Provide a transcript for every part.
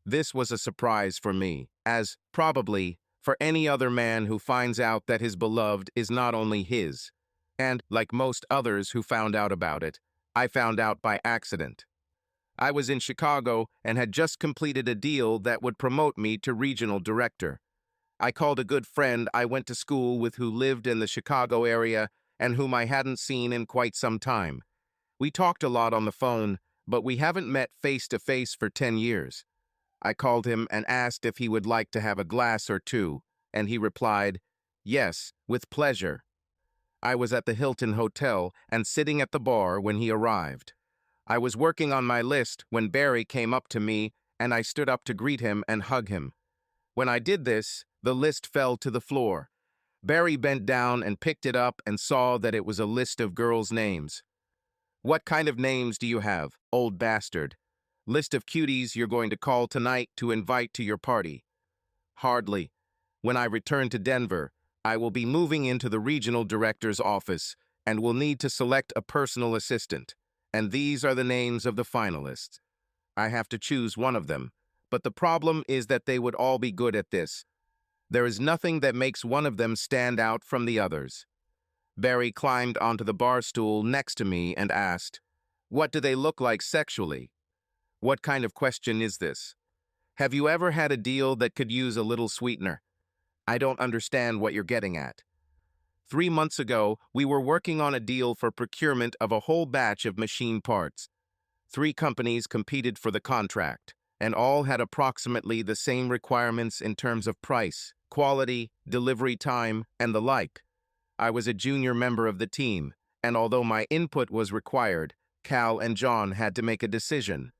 This was a surprise for me, as, probably, for any other man who finds out that his beloved is not only his. And, like most others who found out about it, I found out by accident. I was in Chicago and had just completed a deal that would promote me to regional director. I called a good friend I went to school with who lived in the Chicago area and whom I hadn't seen in quite some time. We talked a lot on the phone, but we haven't met face to face for 10 years. I called him and asked if he would like to have a glass or two, and he replied, "Yes, with pleasure." I was at the Hilton Hotel and sitting at the bar when he arrived. I was working on my list when Barry came up to me, and I stood up to greet him and hug him. When I did this, the list fell to the floor. Barry bent down and picked it up and saw that it was a list of girls' names. "What kind of names do you have, old bastard? List of cuties you're going to call tonight to invite to your party." "Hardly. When I return to Denver, I will be moving into the regional director's office and will need to select a personal assistant. And these are the names of the finalists. I have to choose one of them, but the problem is that they would all be good at this. There is nothing that makes one of them stand out from the others." Barry climbed onto the bar stool next to me and asked, "What do they look like sexually?" "What kind of question is this? Have you ever had a deal that could use a little sweetener? I don't understand what you're getting at." 3 months ago, we were working on a deal for procurement of a whole batch of machine parts. 3 companies competed for the contract, and all had approximately the same requirements in terms of price, quality, delivery time, and the like. I was a junior member of the team, and although my input was required, Cal and John had to make a decision.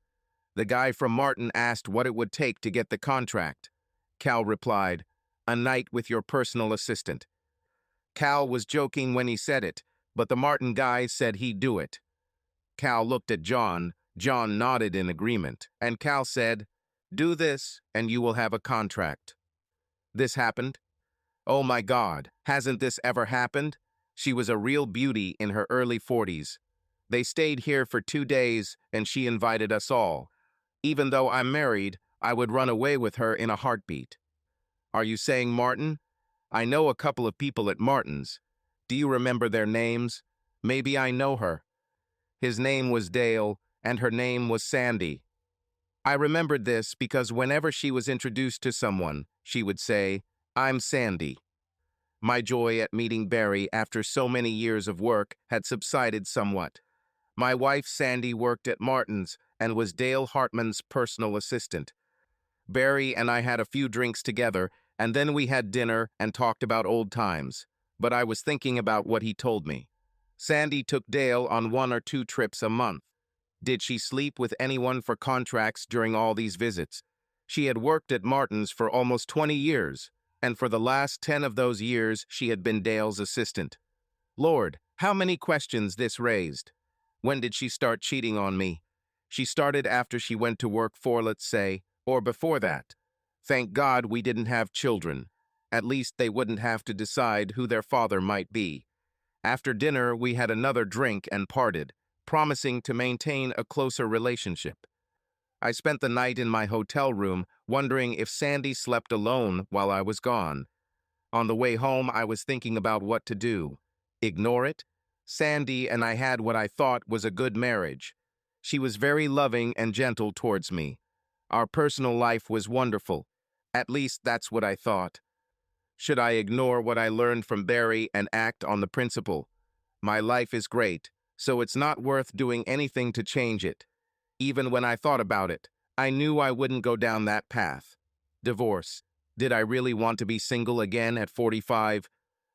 The guy from Martin asked what it would take to get the contract. Cal replied, "A night with your personal assistant." Cal was joking when he said it, but the Martin guy said he'd do it. Cal looked at John, John nodded in agreement, and Cal said, "Do this, and you will have a contract." This happened. Oh my God, hasn't this ever happened? She was a real beauty in her early 40s. They stayed here for 2 days, and she invited us all. Even though I'm married, I would run away with her in a heartbeat. Are you saying Martin? I know a couple of people at Martin's. Do you remember their names? Maybe I know her. His name was Dale, and her name was Sandy. I remembered this because whenever she was introduced to someone, she would say, "I'm Sandy." My joy at meeting Barry after so many years of work had subsided somewhat. My wife Sandy worked at Martin's and was Dale Hartman's personal assistant. Barry and I had a few drinks together, and then we had dinner and talked about old times. But I was thinking about what he told me. Sandy took Dale on 1 or 2 trips a month. Did she sleep with anyone for contracts during all these visits? She had worked at Martin's for almost 20 years, and for the last 10 of those years she had been Dale's assistant. Lord, how many questions this raised. When did she start cheating on me? She started after she went to work for, let's say, or before that. Thank God we didn't have children. At least they wouldn't have to decide who their father might be. After dinner, we had another drink and parted, promising to maintain a closer relationship. I spent the night in my hotel room, wondering if Sandy slept alone while I was gone. On the way home, I was thinking about what to do. Ignore it? Sandy and I had what I thought was a good marriage. She was very loving and gentle towards me. Our personal life was wonderful. At least that's what I thought. Should I ignore what I learned from Barry and act on the principle? My life is great, so it's not worth doing anything to change it. Even when I thought about it, I knew I wouldn't go down that path. Divorce. Did I really want to be single again at 45?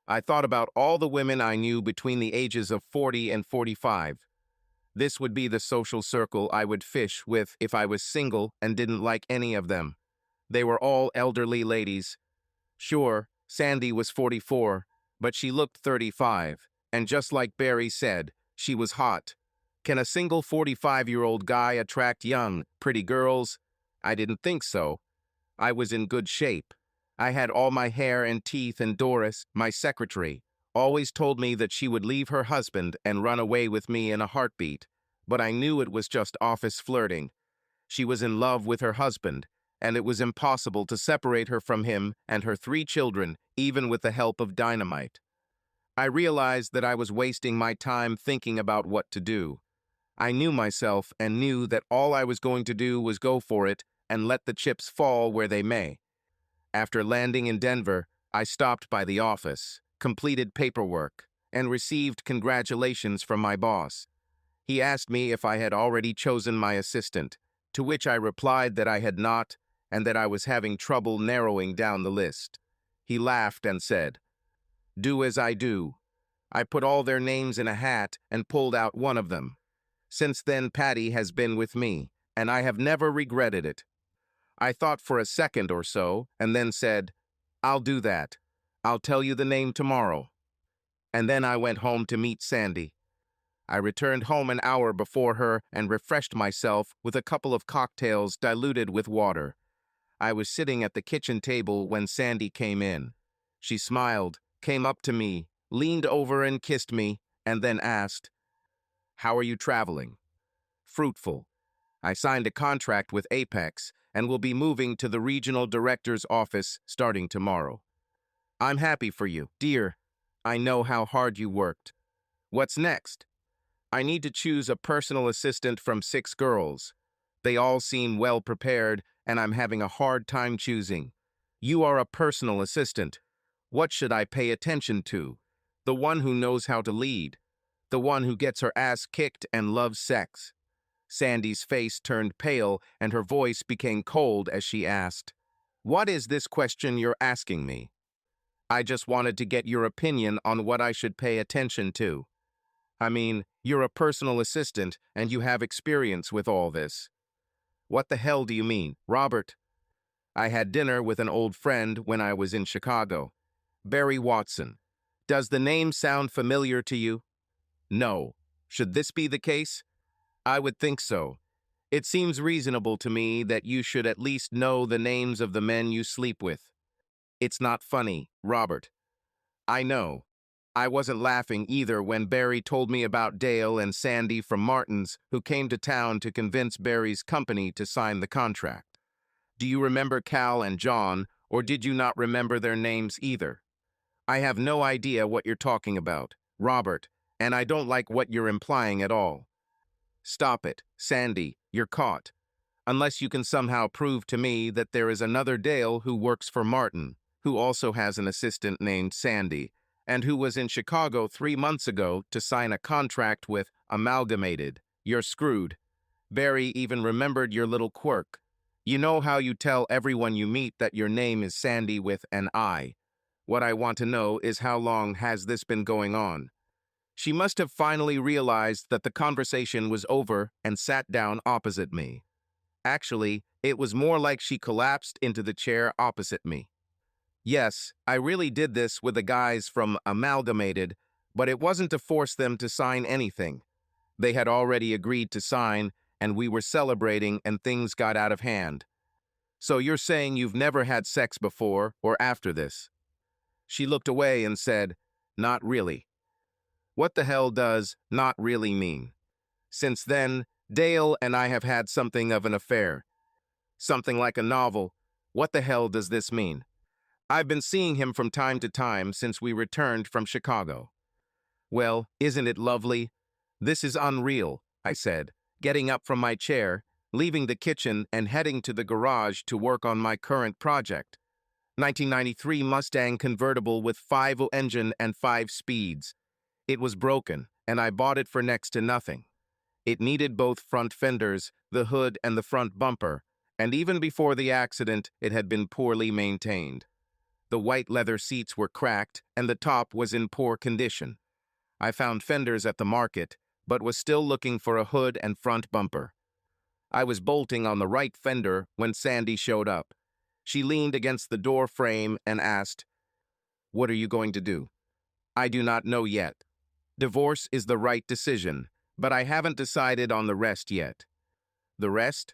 I thought about all the women I knew between the ages of 40 and 45. This would be the social circle I would fish with if I was single and didn't like any of them. They were all elderly ladies. Sure, Sandy was 44, but she looked 35, and just like Barry said, she was hot. Can a single 45-year-old guy attract young, pretty girls? I didn't think so. I was in good shape. I had all my hair and teeth, and Doris, my secretary, always told me that she would leave her husband and run away with me in a heartbeat, but I knew it was just office flirting. She was in love with her husband, and it was impossible to separate her from him and her 3 children, even with the help of dynamite. I realized that I was wasting my time thinking about what to do. I knew myself and knew that all I was going to do was go for it and let the chips fall where they may. After landing in Denver, I stopped by the office, completed paperwork, and received congratulations from my boss. He asked me if I had already chosen my assistant, to which I replied that I had not and that I was having trouble narrowing down the list. He laughed and said, "Do as I do." I put all their names in a hat and pulled out one of them. Since then, Patty has been with me, and I have never regretted it. I thought for a second or so, and then said, "I'll do that. I'll tell you the name tomorrow." And then I went home to meet Sandy. I returned home an hour before her and refreshed myself with a couple of cocktails diluted with water. I was sitting at the kitchen table when Sandy came in. She smiled, came up to me, leaned over and kissed me, and then asked, "How are you traveling?" "Fruitful. I signed a contract with Apex and will be moving to the regional director's office starting tomorrow." "I'm happy for you, dear. I know how hard you worked. What's next?" "I need to choose a personal assistant from 6 girls. They all seem well prepared, and I'm having a hard time choosing." "You are a personal assistant. What should I pay attention to? The one who knows how to lead. The one who gets her ass kicked and loves sex." Sandy's face turned pale and her voice became cold as she asked, "What is this question you're asking me?" "I just wanted to get your opinion on what I should pay attention to. I mean, you're a personal assistant and you have experience with all this." "What the hell do you mean, Robert?" "I had dinner with an old friend when I was in Chicago. Barry Watson. Does the name sound familiar to you?" "No. Should this be the case?" "I would think so. It seems reasonable to me that you should at least know the names of the men you sleep with." "It's not funny, Robert." "I know. I wasn't laughing either when Barry told me about Dale and Sandy from Martin's who came to town to convince Barry's company to sign the contract. Do you remember Cal and John, or did you not remember their names either?" "I have no idea what you're talking about, Robert, and I don't like what you're implying at all." "Stop it, Sandy, you're caught. Unless you can somehow prove to me that there is another Dale who works for Martin, who also has an assistant named Sandy, and who was in Chicago 3 months ago to sign a contract with Amalgamated, you're screwed." Barry even remembered your little quirk. "You know how you tell everyone you meet that your name is Sandy with an I. What I want to know is how long has this been going on?" She must have finally realized that the conversation was over and sat down opposite me. Actually, it was more like she collapsed into the chair opposite me. "Yes, I really did this with the guys from Amalgamated, but it wasn't to force them to sign anything. They had already agreed to sign, and we were celebrating and things got out of hand." "So you're saying you've never had sex before or after this?" She looked away and said, "Not really." "What the hell does not really mean?" "Since then, Dale and I have had something of an affair." "Something like a novel. What the hell does this mean?" "I've been seeing him from time to time since we returned from Chicago." "Well, isn't it lovely?" "This is unreal," I said, getting up from my chair, leaving the kitchen and heading to the garage to work on my current project. 1993 Mustang convertible with 5-engine and 5 speeds. It was broken, and I bought it for next to nothing. It needed both front fenders, the hood, and the front bumper, and even before the accident, it had been poorly maintained. The white leather seats were cracked, and the top was in poor condition. I found fenders at the market, but was still looking for a hood and front bumper. I was bolting on the right fender when Sandy showed up. She leaned against the door frame and asked, "What are you going to do?" "I do not know yet. Divorce is the right decision, but I haven't decided on the rest yet." "The rest?"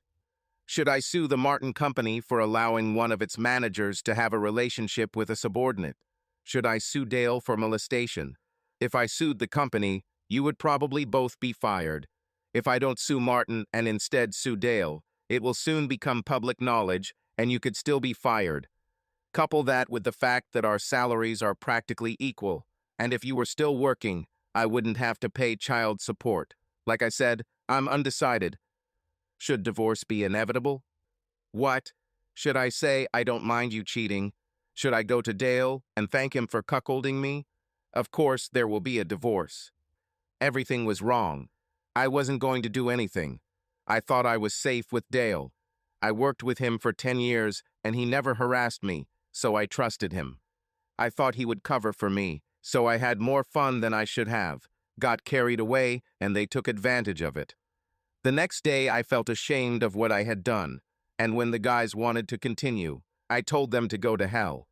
"Should I sue the Martin Company for allowing one of its managers to have a relationship with a subordinate? Should I sue Dale for molestation? If I sued the company, you would probably both be fired. If I don't sue Martin and instead sue Dale, it will soon become public knowledge, and you could still be fired. Couple that with the fact that our salaries are practically equal, and if you were still working, I wouldn't have to pay child support. Like I said, I'm undecided. Should divorce be inevitable? What? Should I say I don't mind you cheating? Should I go to Dale and thank him for cuckolding me? Of course, there will be a divorce. Everything was wrong. I wasn't going to do anything. I thought I was safe with Dale. I worked with him for 10 years, and he never harassed me, so I trusted him. I thought he would cover for me, so I had more fun than I should have, got carried away, and they took advantage of it. The next day, I felt ashamed of what I had done, and when the guys wanted to continue, I told them to go to hell.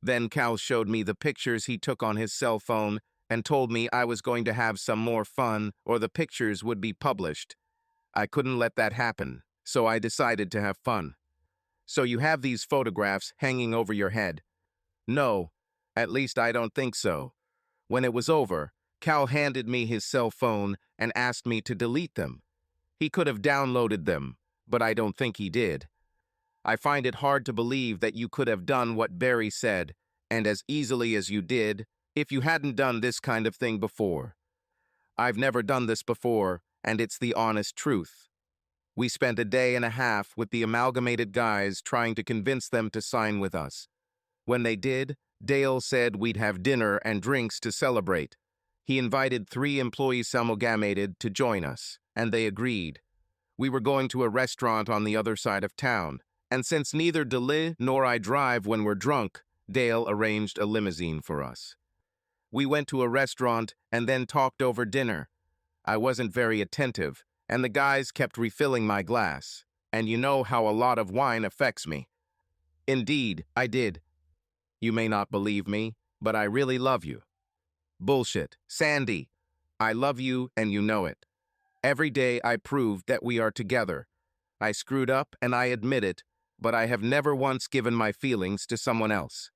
Then Cal showed me the pictures he took on his cell phone and told me I was going to have some more fun or the pictures would be published. I couldn't let that happen, so I decided to have fun. So you have these photographs hanging over your head? No, at least I don't think so. When it was over, Cal handed me his cell phone and asked me to delete them. He could have downloaded them, but I don't think he did. I find it hard to believe that you could have done what Barry said, and as easily as you did, if you hadn't done this kind of thing before. I've never done this before, and it's the honest truth. We spent a day and a half with the amalgamated guys trying to convince them to sign with us. When they did, Dale said we'd have dinner and drinks to celebrate. He invited 3 employees amalgamated to join us, and they agreed. We were going to a restaurant on the other side of town, and since neither Dele nor I drive when we're drunk, Dale arranged a limousine for us. We went to a restaurant and then talked over dinner. I wasn't very attentive, and the guys kept refilling my glass, and you know how a lot of wine affects me. Indeed, I did. You may not believe me, but I really love you. Bullshit. Sandy, I love you and you know it. Every day I proved that we are together. I screwed up and I admit it, but I have never once given my feelings to someone else.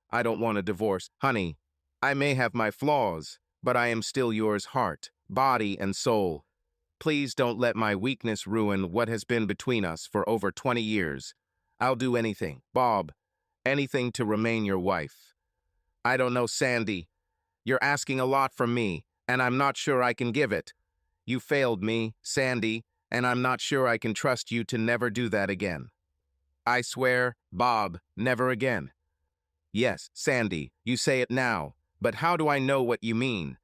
I don't want a divorce. Honey, I may have my flaws, but I am still yours heart, body, and soul. Please don't let my weakness ruin what has been between us for over 20 years. I'll do anything, Bob, anything to remain your wife. I don't know, Sandy. You're asking a lot from me, and I'm not sure I can give it. You failed me, Sandy, and I'm not sure I can trust you to never do that again. I swear, Bob, never again. Yes, Sandy, you say it now, but how do I know what you mean?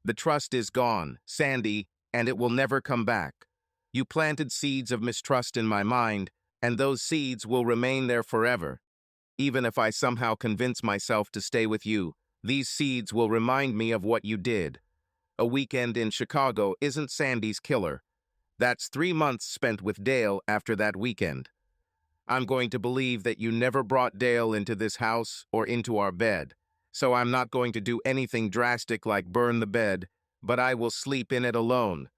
The trust is gone, Sandy, and it will never come back. You planted seeds of mistrust in my mind, and those seeds will remain there forever. Even if I somehow convince myself to stay with you, these seeds will remind me of what you did. A weekend in Chicago isn't Sandy's killer. That's 3 months spent with Dale after that weekend. I'm going to believe that you never brought Dale into this house or into our bed, so I'm not going to do anything drastic like burn the bed, but I will sleep in it alone.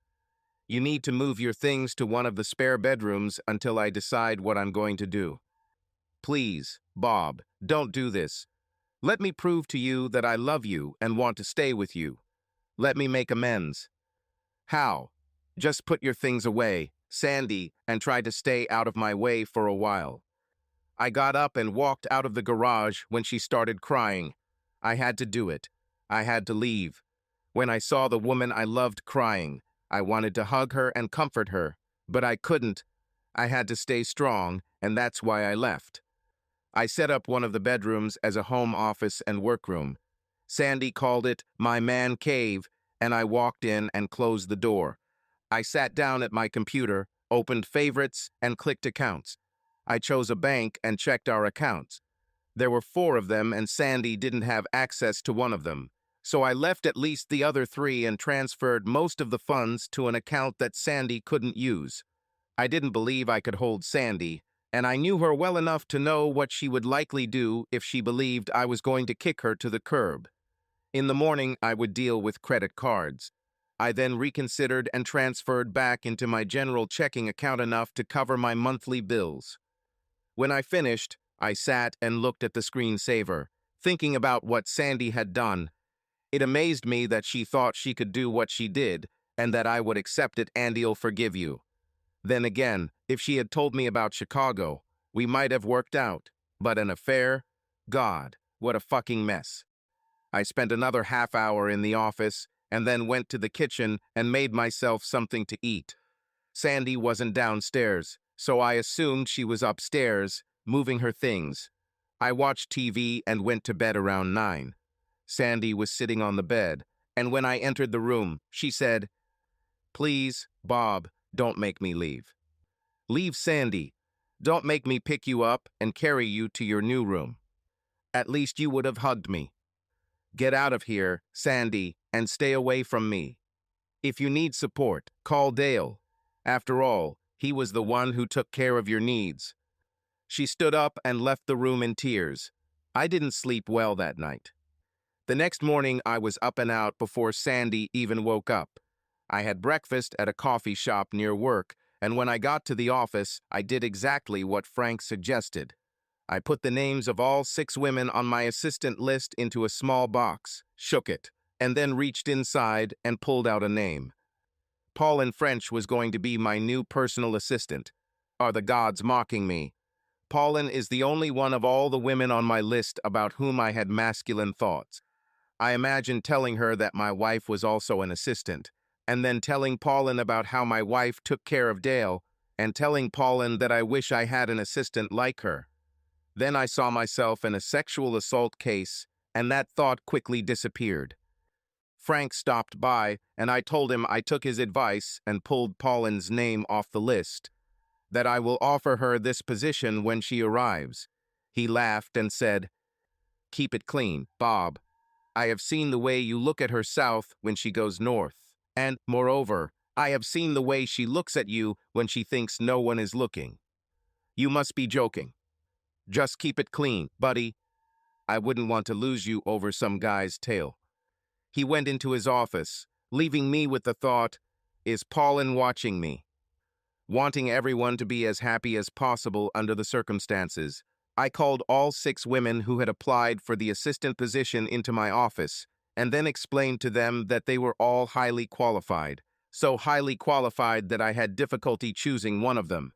You need to move your things to one of the spare bedrooms until I decide what I'm going to do. Please, Bob, don't do this. Let me prove to you that I love you and want to stay with you. Let me make amends. How? Just put your things away, Sandy, and try to stay out of my way for a while. I got up and walked out of the garage when she started crying. I had to do it. I had to leave. When I saw the woman I loved crying, I wanted to hug her and comfort her, but I couldn't. I had to stay strong, and that's why I left. I set up one of the bedrooms as a home office and workroom. Sandy called it my man cave, and I walked in and closed the door. I sat down at my computer, opened favorites, and clicked accounts. I chose a bank and checked our accounts. There were 4 of them, and Sandy didn't have access to one of them. So I left at least the other 3 and transferred most of the funds to an account that Sandy couldn't use. I didn't believe I could hold Sandy, and I knew her well enough to know what she would likely do if she believed I was going to kick her to the curb. In the morning, I would deal with credit cards. I then reconsidered and transferred back into my general checking account enough to cover my monthly bills. When I finished, I sat and looked at the screensaver, thinking about what Sandy had done. It amazed me that she thought she could do what she did, and that I would accept it and I'll forgive you. Then again, if she had told me about Chicago, We might have worked out, but an affair? God, what a fucking mess. I spent another half hour in the office and then went to the kitchen and made myself something to eat. Sandy wasn't downstairs, so I assumed she was upstairs, moving her things. I watched TV and went to bed around 9. Sandy was sitting on the bed, and when I entered the room, she said, "Please, Bob, don't make me leave. Leave Sandy. Don't make me pick you up and carry you to your new room. At least you would have hugged me. Get out of here, Sandy, and stay away from me. If you need support, call Dale. After all, he was the one who took care of your needs." She stood up and left the room in tears. I didn't sleep well that night. The next morning, I was up and out before Sandy even woke up. I had breakfast at a coffee shop near work, and when I got to the office, I did exactly what Frank suggested. I put the names of all 6 women on my assistant list into a small box, shook it, and then reached inside and pulled out a name. Paulin French was going to be my new personal assistant. Are the gods mocking me? Paulin is the only one of all the women on my list about whom I had masculine thoughts. I imagined telling her that my wife was also an assistant, and then telling Paulin about how my wife took care of Dale, and telling Paulin that I wish I had an assistant like her. Then I saw myself in a sexual assault case, and that thought quickly disappeared. Frank stopped by, and I told him I took his advice and pulled Paulin's name off the list, that I will offer her this position when she arrives. He laughed and said, "Keep it clean, Bob. I have seen the way you look at her south when she goes north, and, moreover, I have seen the way she looks at you when she thinks no one is looking. You must be joking. Just keep it clean, buddy. I wouldn't want to lose you over some guy's tail." He went into his office, leaving me with the thought, is Paulin watching me? Wanting everyone to be as happy as possible under the circumstances, I called all 6 women who had applied for the assistant position into my office, and then explained to them that they were all highly qualified, so highly qualified that I had difficulty choosing one of them.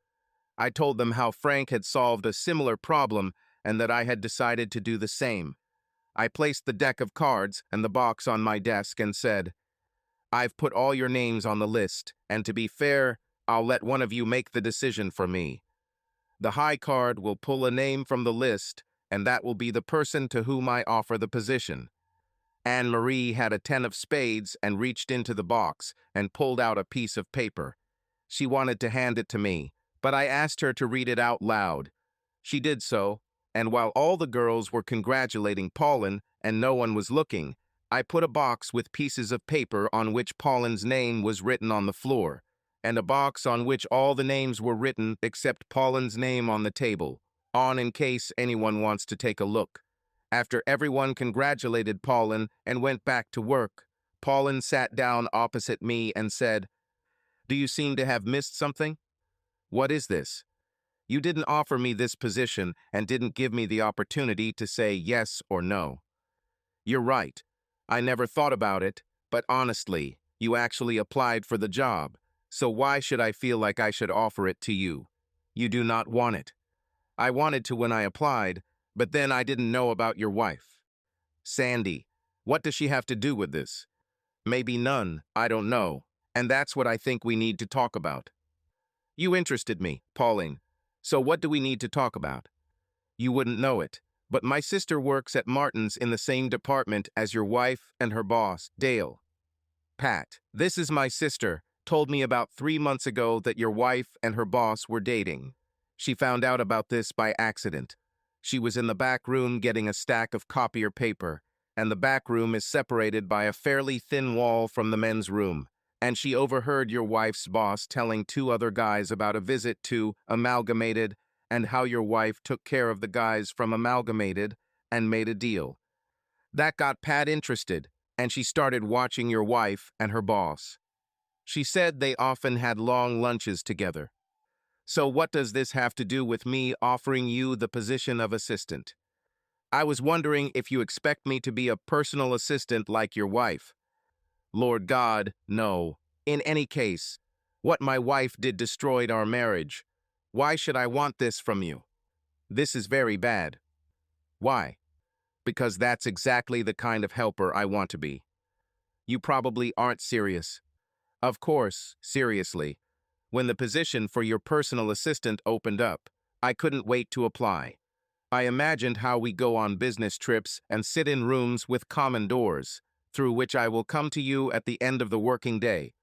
I told them how Frank had solved a similar problem and that I had decided to do the same. I placed the deck of cards and the box on my desk and said, "I've put all your names on the list, and to be fair, I'll let one of you make the decision for me. The high card will pull a name from the list, and that will be the person to whom I offer the position." Anne-Marie had a 10 of spades and reached into the box and pulled out a piece of paper. She wanted to hand it to me, but I asked her to read it out loud. She did so, and while all the girls were congratulating Paulin and no one was looking, I put a box with pieces of paper on which Paulin's name was written on the floor, and a box on which all the names were written except Paulin's name on the table, on in case anyone wants to take a look. After everyone congratulated Paulin and went back to work, Paulin sat down opposite me and said, "Do you seem to have missed something? What is this? You didn't offer me this position and didn't give me the opportunity to say yes or no." "You're right. I never thought about it, but honestly, you actually applied for the job, so why should I feel like I should offer it to you? You do not want it. I wanted to when I applied, but then I didn't know about your wife. Sandy, what does she have to do with this? Maybe none, I don't know, and that's what I think we need to talk about." "You interested me, Pauline. So what do we need to talk about?" "You wouldn't know it, but my sister works at Martin's in the same department as your wife and her boss, Dale. Pat, this is my sister, told me about 3 months ago that your wife and her boss were dating. She found out about this by accident. She was in the back room getting a stack of copier paper, and the back room is separated by a fairly thin wall from the men's room, and she overheard your wife's boss telling 2 other guys about a visit to Amalgamated and how your wife took care of the guys from Amalgamated and made a deal. That got Pat interested, and she started watching your wife and her boss. She said they often had long lunches together. So what does this have to do with me offering you the position of assistant? I was wondering if you expect me to be a personal assistant like your wife." "Lord God, no. In any case, what my wife did destroyed our marriage. Why should I want this from you?" This is very bad. Why? Because that's exactly the kind of helper I want to be. You probably aren't serious. Of course, seriously. When the position for your personal assistant opened up, I couldn't wait to apply. I imagined how we go on business trips and sit in rooms with common doors, through which I will come to you at the end of the working day.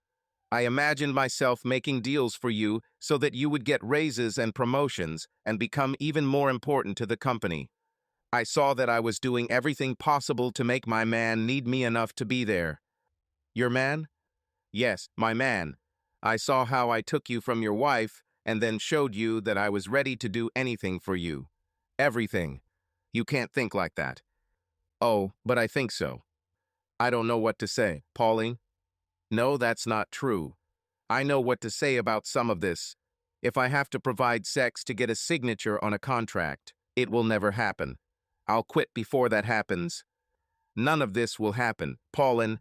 I imagined myself making deals for you so that you would get raises and promotions and become even more important to the company. I saw that I was doing everything possible to make my man need me enough to be there. Your man? Yes, my man. I saw how I took you from your wife and then showed you that I was ready to do anything for you. Everything. You can't think like that. Oh, but I think so. I don't know what to say, Pauline. No, that's not true. I know what to say about some of this. If I have to provide sex to get a signature on a contract, it will never happen. I'll quit before that happens. None of this will happen, Pauline.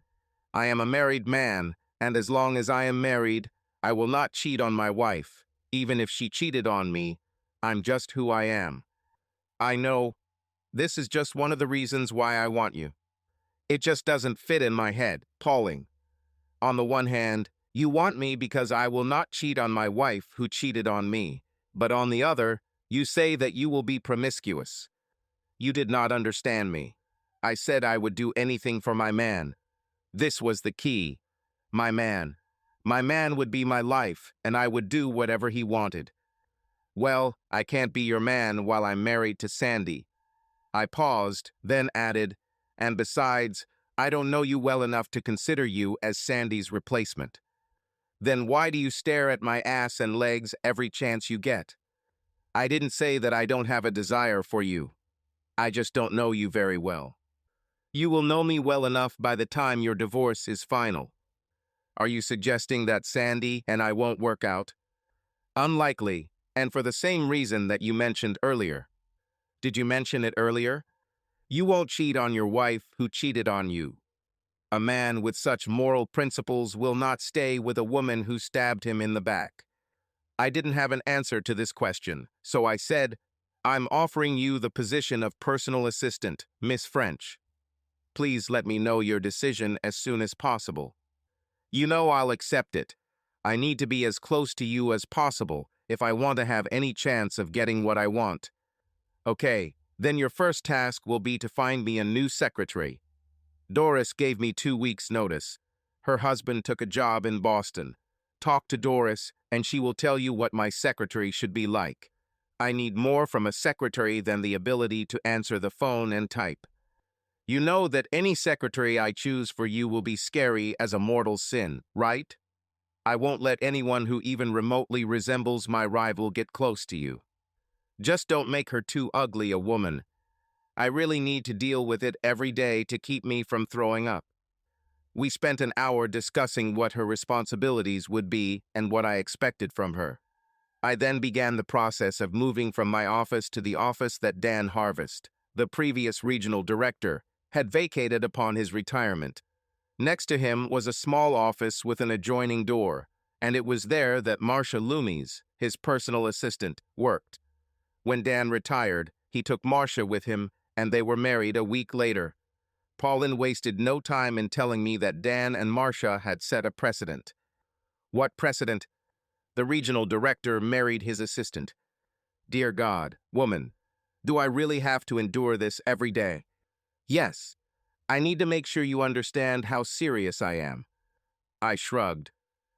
I am a married man, and as long as I am married, I will not cheat on my wife. Even if she cheated on me, I'm just who I am. I know. This is just one of the reasons why I want you. It just doesn't fit in my head, Pauline. On the one hand, you want me because I will not cheat on my wife who cheated on me. But on the other, you say that you will be promiscuous. You did not understand me. I said I would do anything for my man. This was the key. My man. My man would be my life, and I would do whatever he wanted. Well, I can't be your man while I'm married to Sandy. I paused, then added, and besides, I don't know you well enough to consider you as Sandy's replacement. Then why do you stare at my ass and legs every chance you get? I didn't say that I don't have a desire for you. I just don't know you very well. You will know me well enough by the time your divorce is final. Are you suggesting that Sandy and I won't work out? Unlikely, and for the same reason that you mentioned earlier. Did you mention it earlier? You won't cheat on your wife who cheated on you. A man with such moral principles will not stay with a woman who stabbed him in the back. I didn't have an answer to this question, so I said, I'm offering you the position of personal assistant, Miss French. Please let me know your decision as soon as possible. You know I'll accept it. I need to be as close to you as possible if I want to have any chance of getting what I want. Okay, then your first task will be to find me a new secretary. Doris gave me 2 weeks' notice. Her husband took a job in Boston. Talk to Doris, and she will tell you what my secretary should be like. I need more from a secretary than the ability to answer the phone and type. You know that any secretary I choose for you will be scary as a mortal sin, right? I won't let anyone who even remotely resembles my rival get close to you. Just don't make her too ugly a woman. I really need to deal with it every day to keep me from throwing up. We spent an hour discussing what her responsibilities would be and what I expected from her. I then began the process of moving from my office to the office that Dan Harvest, the previous regional director, had vacated upon his retirement. Next to him was a small office with an adjoining door, and it was there that Marcia Loomis, his personal assistant, worked. When Dan retired, he took Marcia with him, and they were married a week later. Pauline wasted no time in telling me that Dan and Marcia had set a precedent. What precedent? The regional director married his assistant. Dear God, woman, do I really have to endure this every day? Yes, I need to make sure you understand how serious I am. I shrugged.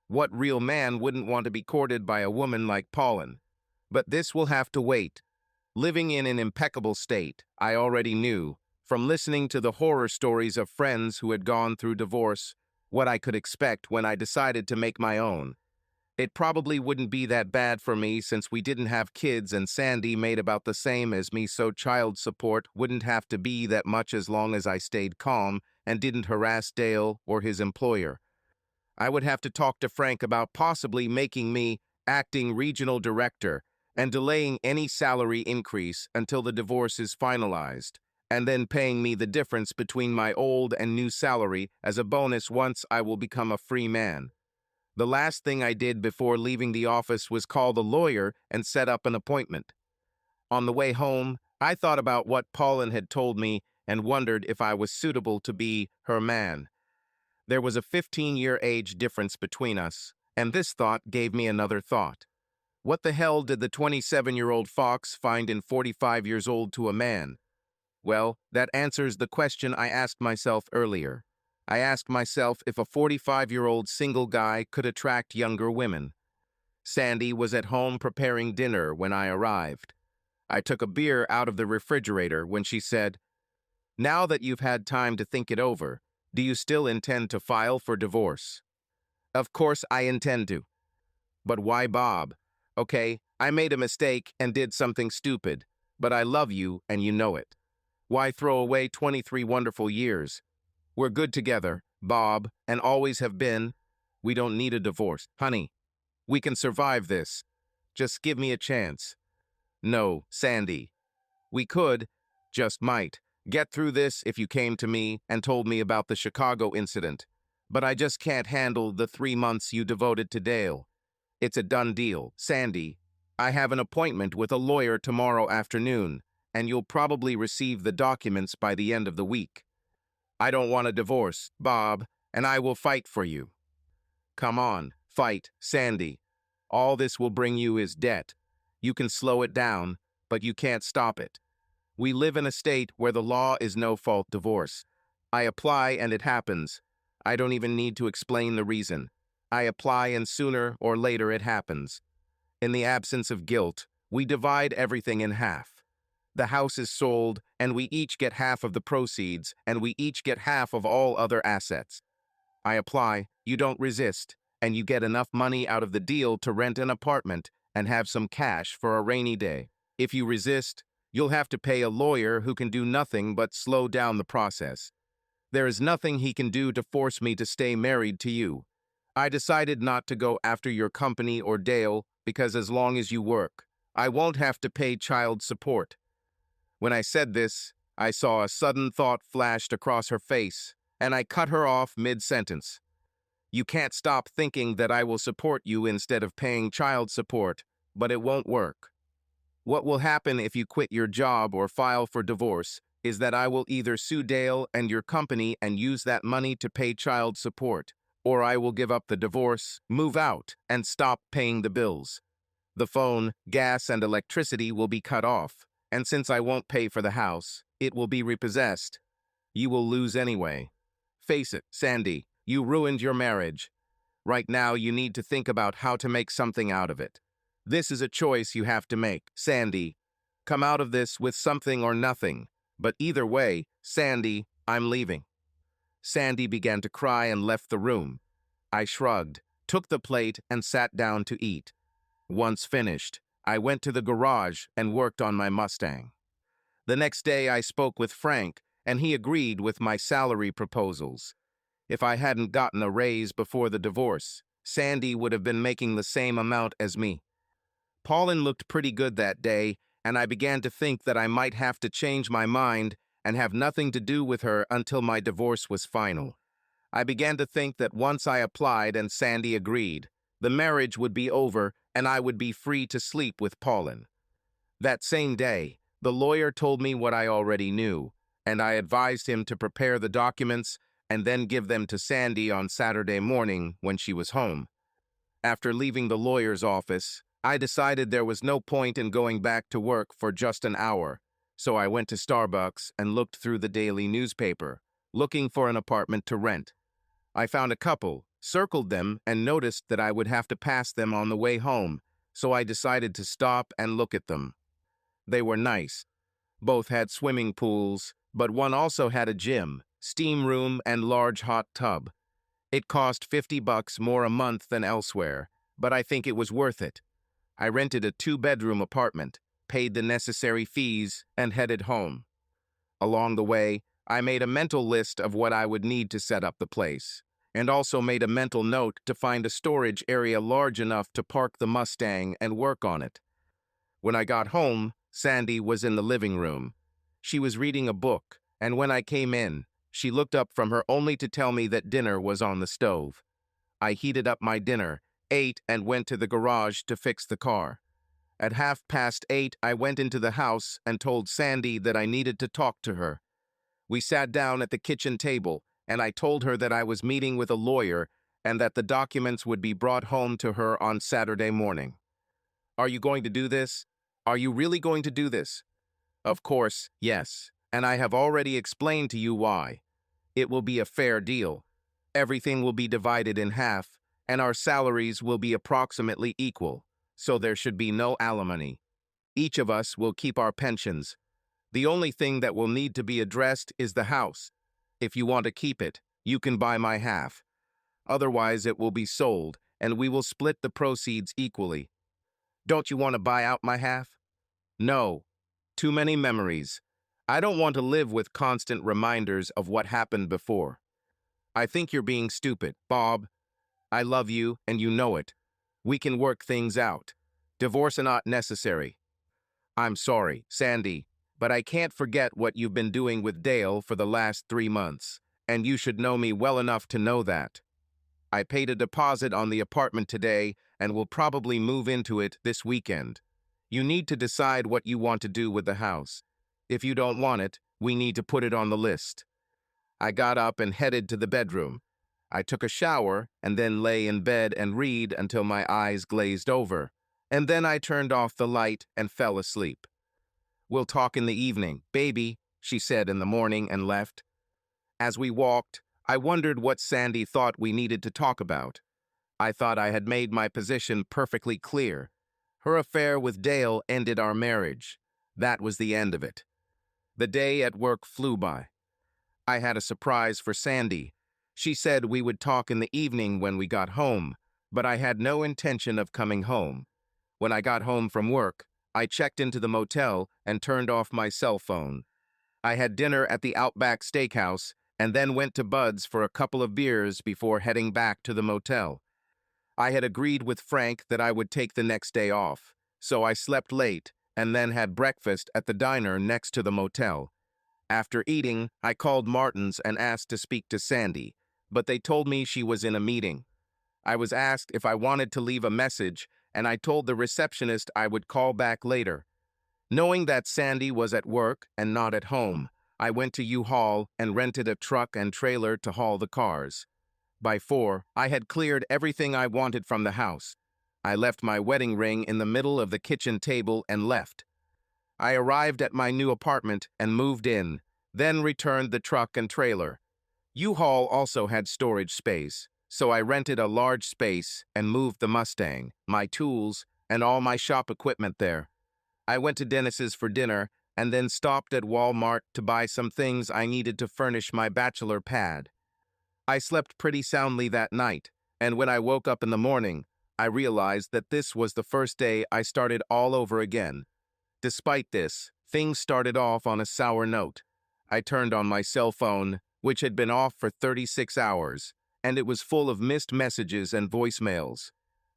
What real man wouldn't want to be courted by a woman like Pauline? But this will have to wait. Living in an impeccable state, I already knew, from listening to the horror stories of friends who had gone through divorce, what I could expect when I decided to make my own. It probably wouldn't be that bad for me since we didn't have kids and Sandy made about the same as me, so child support wouldn't have to be that much as long as I stayed calm and didn't harass Dale or his employer. I would have to talk to Frank about possibly making me acting regional director and delaying any salary increase until the divorce is finalized, and then paying me the difference between my old and new salary as a bonus once I will become a free man. The last thing I did before leaving the office was call the lawyer and set up an appointment. On the way home, I thought about what Pauline had told me and wondered if I was suitable to be her man. There was a 15-year age difference between us, and this thought gave me another thought. What the hell did the 27-year-old fox find in 45 years old to a man? Well, that answers the question I asked myself earlier. I asked myself if a 45-year-old single guy could attract younger women. Sandy was at home preparing dinner when I arrived. I took a beer out of the refrigerator when she said, "Now that you've had time to think it over, do you still intend to file for divorce?" Of course I intend to. But why Bob? Okay, I made a mistake and did something stupid, but I love you and you know it. Why throw away 23 wonderful years? We're good together, Bob, and always have been. We don't need a divorce. Honey, we can survive this. Just give me a chance. No, Sandy. We could, just might, get through this if you came to me and told me about the Chicago incident. But I just can't handle the 3 months you devoted to Dale. It's a done deal, Sandy. I have an appointment with a lawyer tomorrow afternoon, and you'll probably receive the documents by the end of the week. I don't want a divorce, Bob, and I will fight for you. Come on, fight, Sandy. All this will bring you is debt. You can slow it down, but you can't stop it. We live in a state where the law is no-fault divorce. I apply and it happens. I don't even need to explain the reason. I apply and sooner or later it happens. In the absence of guilt, we divide everything in half. The house is sold, and we each get half of the proceeds, and we each get half of all other assets. I apply, you don't resist, and you get enough money out of the deal to rent an apartment and have some cash for a rainy day. If you resist, you'll have to pay a lawyer who can do nothing but slow down the process. There is nothing he can do to force me to stay married to you. I decided not to go after your company or Dale because as long as you work, I won't have to pay child support. When I said this, I saw a sudden thought flashed across her face, and I cut her off mid-sentence. You can't stop thinking that I will support you instead of paying child support, but it won't work. What will happen if you quit your job or file for divorce is that I will either sue Dale and your company and use that money to pay child support, or I will give up the divorce, move out, and stop paying the bills. The phone, gas, and electricity will be cut off, and since I won't pay for the house, it will be repossessed. You will lose anyway. Face it, Sandy, you ruined your marriage. Right now, you need to think about how to make something out of it. This is a choice you have to make, Sandy. Come out of this with something or nothing. But either way, Sandy, I'm leaving. Sandy began to cry and left the room. I shrugged, took the plate, and sat down to eat. Once finished, I went to the garage and worked on my Mustang. The next day, I spoke with Frank, and he agreed with my salary proposals. If I hadn't gotten a raise before the divorce, Sandy would have been making the same amount as me. Pauline looked pretty good that day, and I began to think that I might have to change my mind and have nothing to do with her until my divorce was final. I began to think that once I applied and Sandy agreed, the marriage would be over and I would be free to sleep with Pauline. That same day, the lawyer told me what I already knew, and I advised him to prepare the documents and then give them to Sandy on Saturday morning when she was home. After leaving the lawyer's office, I decided there was no point in going back to work for just an hour, so I went to Starbucks and looked through the daily newspaper, looking for an apartment to rent. I found a couple, circled them, and noticed that I would have to pass them on the way home, so I decided to stop and look at them. They were nice. Both had swimming pools, but one also had a gym, steam room, and large hot tub. It cost $50 more a month than elsewhere, but I think it was worth it. I rented a 2-bedroom apartment, paid the necessary fees, and headed home. Along the way, I made a mental list of what I would need to set up the place, and also made a mental note to find a storage area large enough to park the Mustang and work on it. When I got home, Sandy was in the living room. She was reading a book, and when I came in, she looked up from her only to tell me that dinner was on the stove. I heated up my dinner, ate, and went to the garage to fix the car. At 8:30, I went into the house and told Sandy that I needed to talk to her. We sat down at the kitchen table, and I told her that I was meeting with a lawyer and that the documents would be brought home to her on Saturday morning. Are you going to do this? Are you really going to do this? Of course, yes, and I have already explained to you why. It will be a fair deal. Everything will be divided in half, and our salaries will be approximately equal, so there should be no alimony. Each of us will keep our pensions. The only thing that will need to be addressed is the house. If you want to keep it, you can buy my half. Otherwise, it will be sold, and we will split the proceeds equally. Don't you want to buy out my half? No. Too many memories. I don't want to live with constant reminders of what happened before. I think you're being stupid, Bob. I love you, and you know it. We can work things out. Divorce is not necessary. I'm sorry, Sandy, but I can't forget what you've been doing with Dale for the last 3 months, and you should know me well enough to know that. I paid a deposit on the apartment today and will probably move into it this weekend. You need to decide what you want to do with the house. If you don't want it, we need to put it on the list. I got up and headed to the bedroom. I took a shower and then lay in bed and read until my eyes glazed over, and then I turned off the light and fell asleep. We'll talk in the evening, baby, she said in the morning and left. As we walked, I wondered what Sandy thought we needed to talk about. I thought I had made my position perfectly clear. Her affair with Dale ended our marriage. That was the end of it. The day at work flew by. I had a surprise for Sandy. She said we would talk in the evening when we got home, but I had no intention of coming home. When I got home from work, I checked into the motel and turned off my cell phone. I had dinner at the Outback Steakhouse and then went to Bud's for a couple of beers before heading back to the motel. I had agreed with Frank that I would take the next day off, so I slept late and then had breakfast at the diner next to the motel. After eating, I called Martin's and asked to speak to Sandy, but they told me she was in a meeting. I was asked if I wanted to leave a message, and I told the receptionist I would call back later. Knowing that Sandy was at work and not at home, I went to U-Haul and rented a truck and trailer to haul the cars. By 4, I had cleared everything I wanted from the house. I left my wedding ring in the middle of the kitchen table and left. I arrived at my new apartment and moved in, then returned the truck and trailer. U-Haul also had storage space, so I rented a large space and moved the Mustang, my tools, and all my shop equipment there. I went to Dennis's for dinner and then stopped at Walmart to buy some things I needed to furnish my bachelor pad. I slept pretty soundly that night, and when I woke up in the morning, I realized that this was the first day I started all over again. Despite this, things started off on a sour note. I turned on my cell phone, which had been off for 36 hours, and it was full of missed messages and voicemails.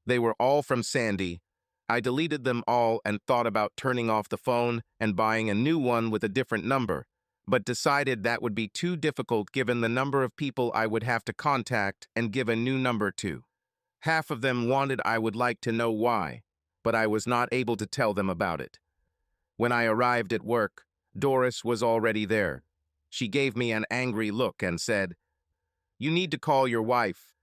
They were all from Sandy. I deleted them all and thought about turning off the phone and buying a new one with a different number, but decided that would be too difficult given the number of people I would have to contact and give a new number to. Half of them wanted I would like to know why, but I was not able to tell them about it. When I arrived at work, Doris was already there. She gave me an angry look and said, "You need to call your wife.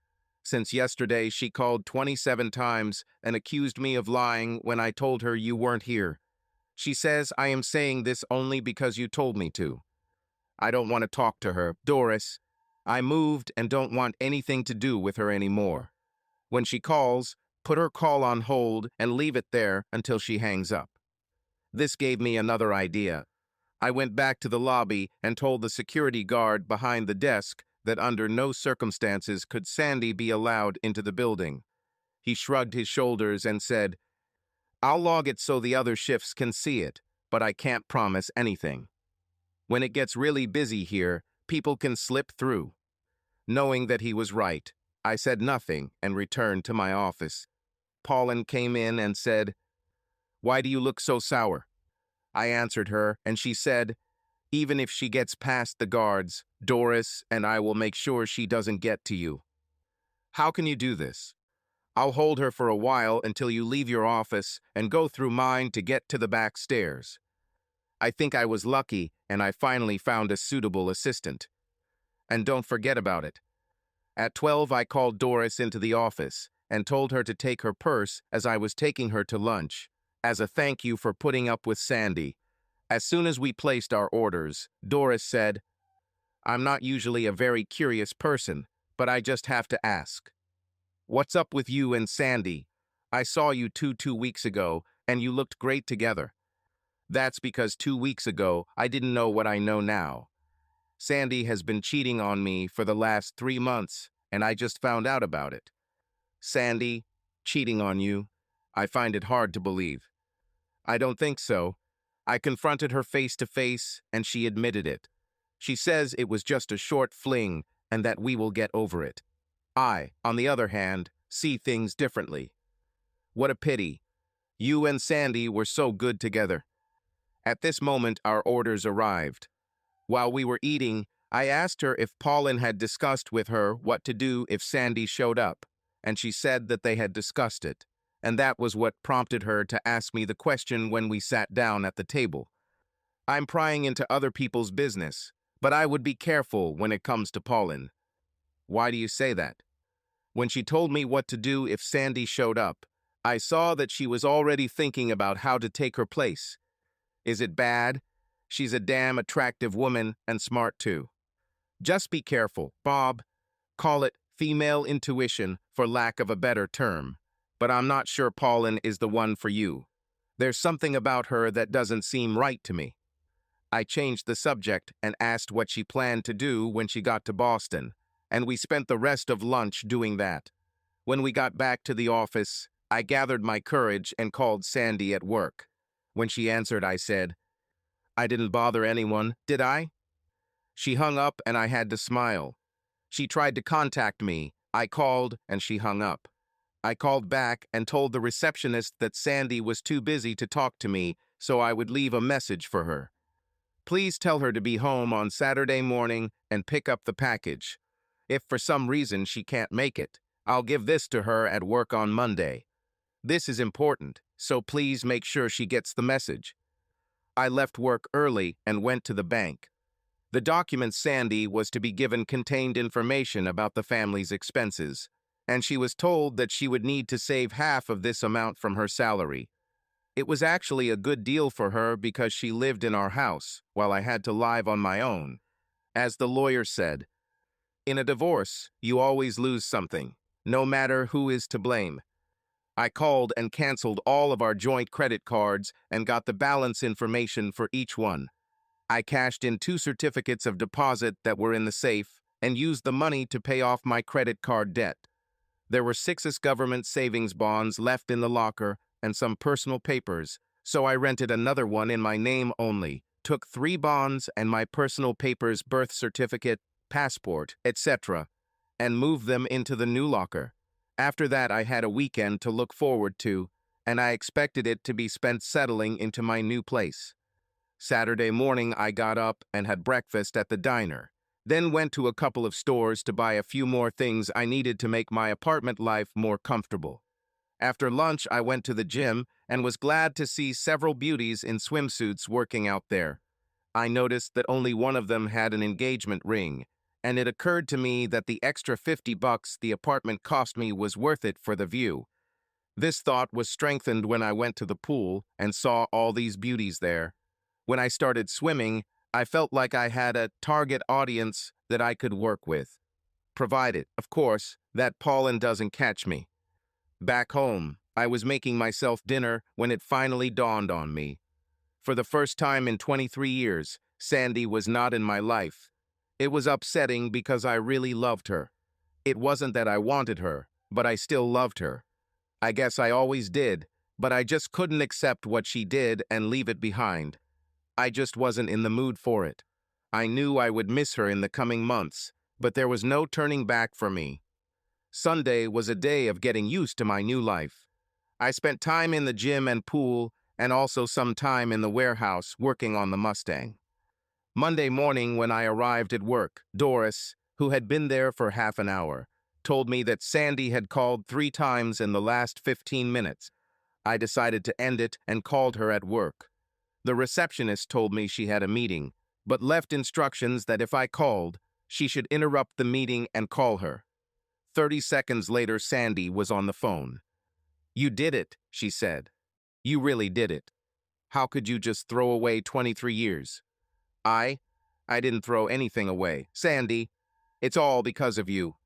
Since yesterday, she called 27 times and accused me of lying when I told her you weren't here. She says I am saying this only because you told me to. I don't want to talk to her, Doris. I moved and don't want anything to do with her anymore. When she calls, put her call on hold and leave it there until she hangs up." This gave me another idea. I went back to the lobby and told the security guard behind the desk that under no circumstances could Sandy be allowed into the building. He shrugged his shoulders and said, "I'll log it so the other shifts can see it, but I can't promise anything. When it gets really busy here, people can slip through." Knowing that he was right, I said nothing and returned to my office. Pauline came in and said, "Why do you look so sour?" I answered her, and she said, "Even if she gets past the guards, Doris and I will make sure she doesn't get to you." "How can you do this?" I'll hold her for a while until you leave your office and go through mine to get to the back stairs. I think I was lucky and I finally found a suitable assistant. And don't forget about it. At 12, I called Doris into the office and told her to take her purse as I was taking her to lunch, as a thank you for putting up with Sandy. As soon as we placed our orders, Doris said, "I'm not usually a very curious person, but I just have to ask. What's up with you and Sandy? I saw you two weeks ago, and you looked great together." That's because 2 weeks ago, I didn't know what I know now. Sandy has been cheating on me for the last 3 months, and I just found out about it. Sandy, cheating on you? I find it hard to believe. I don't think so. I confronted her face to face, and she admitted it. She says it was just a short fling, and that we will get over it. I, on the other hand, see things differently. What a pity. You and Sandy were so good together. At this moment, our orders arrived. While we were eating, I asked her if Pauline had discussed with her what to do if Sandy showed up, and she said that they had discussed it, and that was what prompted her to ask me the question when we sat down at the table. I'm prying into other people's business, but I would be careful when it comes to Pauline. Why do you say that? When she told me what to do if Sandy showed up, I saw that she was already thinking about how to take her place. Is it bad? She's a damn attractive woman and smart too. Just be careful, Bob. Call it female intuition for lack of a better term. But I'm not sure Pauline is the one for you. There's something about her that doesn't seem right to me. I changed the subject and asked what she planned to do when she got to Boston, and we spent the rest of lunch doing that. When we got back to the office, I gathered my courage and called Sandy at work. When she answered, I said, "I didn't bother anyone, did I?" She hung up and I had to smile. She tried to contact me. I called and she hung up. I called back and told the receptionist that Sandy was too busy to talk to me, so I would leave a message for her. Please tell her to be home on Saturday morning and pick up the package. If for some reason she can't make it, I'll give this to her at work on Monday. This is important, so please make sure she gets the message. I left work early and went to the bank. The document Sandy was to be given contained information about the family's expenses, and she was told that she would need to save half of this amount from her salary. It was actually a good deal for her because she lived in our house, while I had to live on my own. As the lawyer said, in a divorce, you always lose something, no matter who is to blame. I called and canceled all of our joint credit cards and got the balance information for each one. I cashed in 2 certificates of deposit that were in the safe and used the money to pay off my credit card debt. There were 6 government savings bonds left in the locker and some personal papers, so I rented another one in my name only, took 3 bonds and my personal papers, birth certificate, passport, etc., and moved them into the new locker. After that, I had a weekend to look forward to, and I expected it to be spent settling into my new place. Saturday morning, I got up and had breakfast at the diner, then went to a couple of stores to buy a few more things I needed to make my apartment life more comfortable. After lunch, I went to the gym and was glad to see several beauties in swimsuits working out there. I noticed that only one of them had an engagement ring, and it occurred to me that the extra $50 the apartment cost me was worth it for the view. This thought was strengthened when I went to the pool and saw all these beauties there. When I started swimming, I felt like I had a target audience that I could work with. Provided, of course, that Pauline doesn't catch me. Back home, I was making myself dinner when it finally dawned on me. For the first time in 23 years, Sandy was not in my life. It was upsetting because I really loved her. It wasn't that I wanted her, but I still loved her. I guess I always did, but I just couldn't accept what she did and leave it behind. I just wasn't in the mood for it. I knew I would miss her in the coming months, but there was no turning back for me. Sunday was a day of getting used to my new life. I spent time in the gym and pool, and also some time in the warehouse working on the Mustang. Monday morning when I arrived at work, Doris, who had been there for half an hour, told me that Sandy had called 3 times in the last 15 minutes. I decided to end it and called her at work. The receptionist told me she had a meeting, but left instructions that if I called, she should interrupt the meeting and call her. 30 seconds later, Sandy was on the phone. "You did it," she said. "You really did it. How could you just throw away 23 years? I didn't throw anything away. Sandy, it's all because of you.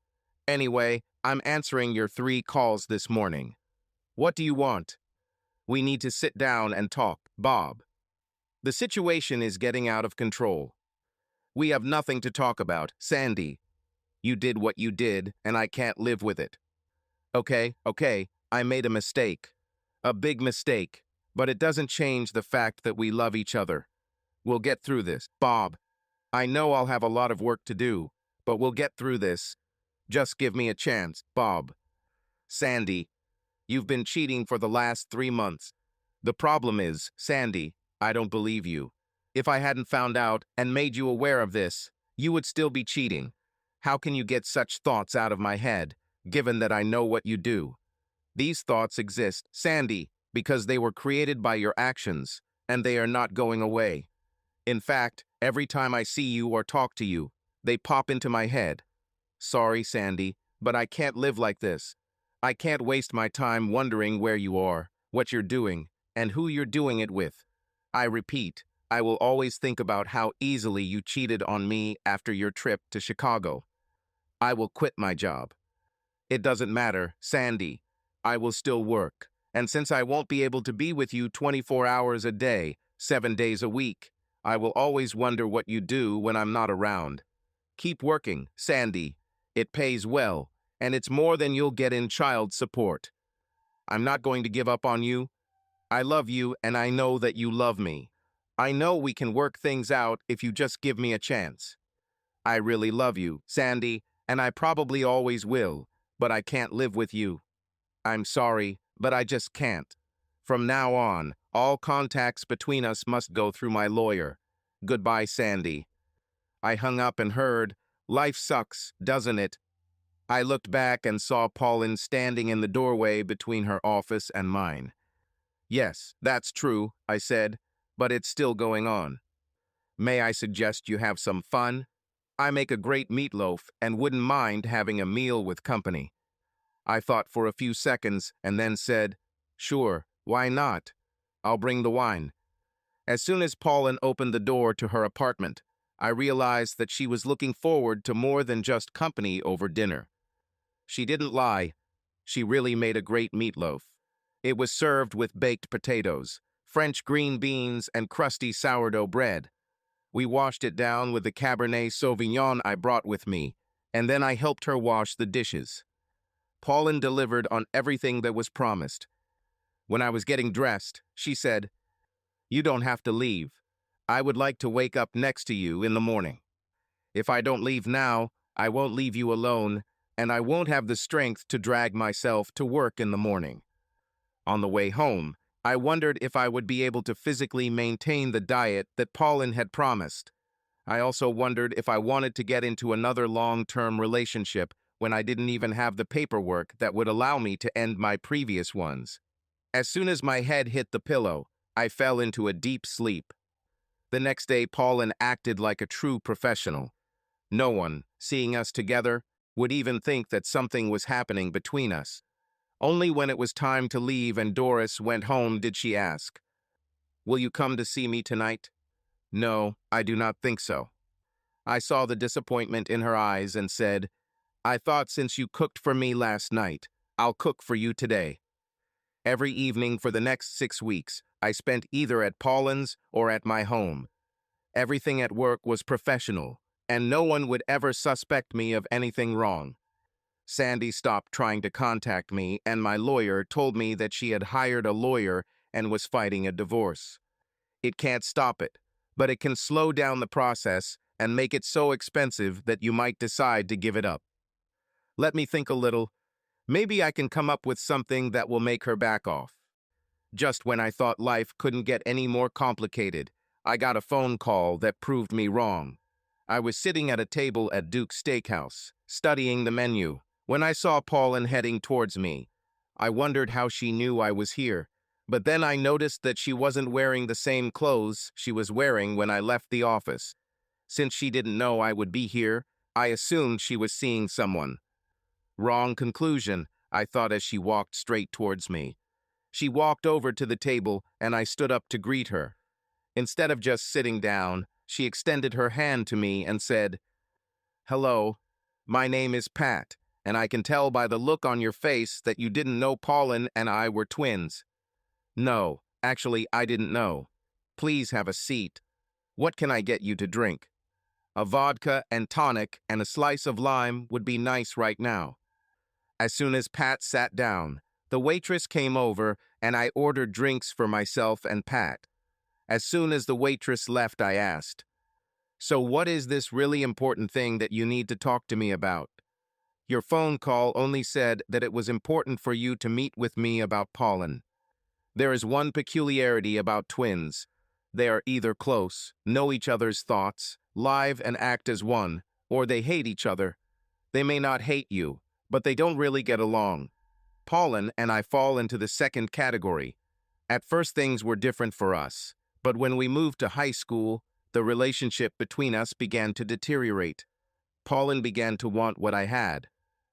Anyway, I'm answering your 3 calls this morning. What do you want? We need to sit down and talk, Bob. The situation is getting out of control. We have nothing to talk about, Sandy. You did what you did, and I can't live with it. Okay, I made a mistake. A big mistake, but it doesn't change the fact that we love each other. We'll get through this, Bob. I know I'll have a lot of work to do, but we'll get through this. Just give me a chance, Bob." "Sandy, you've been cheating for the last 3 months. The problem is, Sandy, I don't believe you. If I hadn't found out and made you aware of this, you would still be cheating. How can you get such thoughts out of my head, given that I know what you do? These thoughts exist, Sandy, because they were created by your actions, and they are not going away. In fact, every time I see you or talk to you, they pop into my head. Sorry, Sandy, but I can't live like this. I can't waste my time wondering where you are, what you're doing, and who you're doing it with. I repeat, I will always think about how easily you cheated on me after your trip to Chicago. I will quit my job. It doesn't matter, Sandy. I will still work. And since I won't be able to be with you 24 hours a day, 7 days a week, I will always wonder what you do when I'm not around. Keep working, Sandy. It pays well, and it's more than you'll get in child support. I'm not going to give up on you. I love you, and I know that you love me. I know we can work things out if you just give me a chance. I really love you, Sandy, and I probably always will, but I can't live with you. I'm sorry, but I just can't. From now on, all contacts between us must go through my lawyer. Goodbye, Sandy." I hung up and heard, "Life sucks, doesn't it?" I looked back and saw Pauline standing in the doorway between her office and mine. "Yes, that's true," I said, "but it's still going on. May I suggest you have some fun? I make a great meatloaf and wouldn't mind having a meal with company." I thought for a few seconds and then said, "Sure, why not? I'll bring the wine." As soon as Pauline opened the door to her apartment, I realized that she was looking forward to more than just company over dinner. She didn't lie. She really made a great meatloaf. It was served with baked potatoes, French green beans, and crusty sourdough bread. We washed it down with the Cabernet Sauvignon I brought with me, and then I helped her wash the dishes. Pauline delivered on everything that was promised. When I was getting dressed, she said, "You don't have to leave. I would like to wake up next to you in the morning. If I don't leave now, I won't leave you alone, and I won't have the strength to drag myself to work in the morning." On the way home, I wondered if I would be able to physically maintain the diet that Pauline had promised. I also wondered if I wanted to get into another long-term relationship when I didn't even have the paperwork that would allow me to end my previous ones. As soon as my head hit the pillow, I fell into a deep sleep. The next day, Pauline acted like a true professional. No one, seeing us together, would even think that something was happening between us. Only when it was time to leave and Doris went home did she ask, "Will you come to see me tonight?" "No, I do not think so." I saw the disappointment in her eyes and said, "I thought since you cooked for me last night, I'll cook for you today." Every evening for the next 6 weeks, I spent either at Pauline's or at my home. Everything at work was professional, and no one would ever suspect me of anything wrong. Sandy stopped trying to contact me, and my lawyer told me that she had hired a lawyer and was fighting a divorce. It can't stop it, but it can slow down the process and make it so expensive that you might decide to give it up. Let me think a little. Maybe I can come up with something that will make her back off. Just when I thought life couldn't get any more complicated, I got a phone call that proved me wrong. I was sitting at a table at Duke's Steakhouse, studying the menu, When I saw Pauline heading towards me, I wondered how she knew I was here, but then I noticed that she wasn't wearing the same clothes she was wearing when I left the office. Since she didn't know I would be here, I assumed she was seeing someone. Wrong conclusion, I thought as she walked straight towards me. She walked over to the table and I stood up to greet her. Instead of just sitting down, she extended her hand to me and said, "Hello, my name is Pat, and I can tell by the look on your face that you didn't know Pauline and I were twins." "No, actually, I didn't know. Please have a seat. What can I get you to drink?" "A vodka and tonic and a slice of lime would be nice right now." As soon as Pat sat down, the waitress came over and I ordered drinks for myself and Pat. As soon as the waitress left, I asked, "So what is this really important thing that you need to talk to me about? Your phone call only said that it was important for you to meet with me about Pauline. There is one peculiarity about twins. They are either close, know each other's thoughts, live and act as one, or they hate each other. They may not hate you, but they don't really get along. Pauline and I fall into the second category. At first things were different for us, but when we moved to high school, the relationship between us began to deteriorate. Pauline began to want what I had.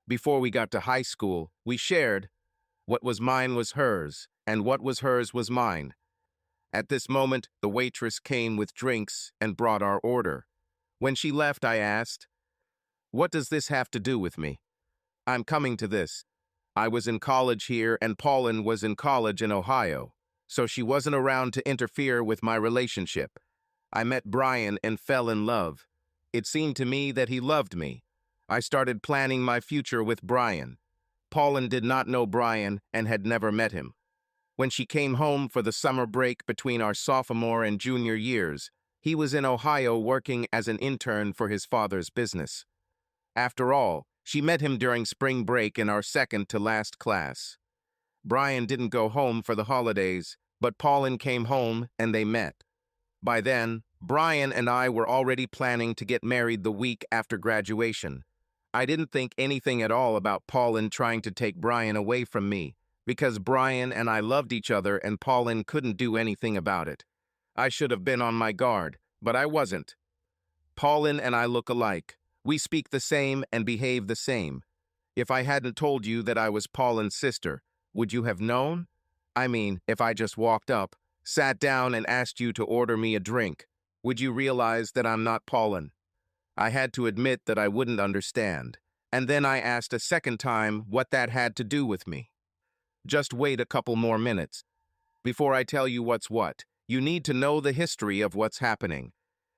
Before we got to high school, we shared. What was mine was hers, and what was hers was mine. At this moment, the waitress came with drinks and brought our order. When she left, I asked, "What does this have to do with me?" "I'm coming to this. I was in college here and Pauline was in college in Ohio, so she wasn't around to interfere with my relationship. I met Brian and fell in love. It seemed to me that he loved me. I started planning my future with Brian. Pauline did not know Brian and had never met him. When she came home for the summer break between our sophomore and junior years, he was in Ohio working as an intern for his father's business. After all, she met him during spring break in our second to last class. Brian didn't go home for the holidays, but Pauline came home and they met. By then, Brian and I were already planning to get married the week after graduation. I didn't think anything at all about Pauline trying to take Brian away from me, because Brian and I loved each other and Pauline couldn't do anything about it. I should have been on my guard, but I wasn't. Pauline and I look alike. We speak the same and behave the same. If I hadn't told you that I was Pauline's sister, would you have known? I mean, if I just walked up, sat down and asked you to order me a drink, would you realize that I'm not Pauline? I had to admit that I wouldn't understand, and then I asked a second time what that had to do with me. Just wait a couple more minutes. Before I tell you what's what, you need to know the history of what's happening.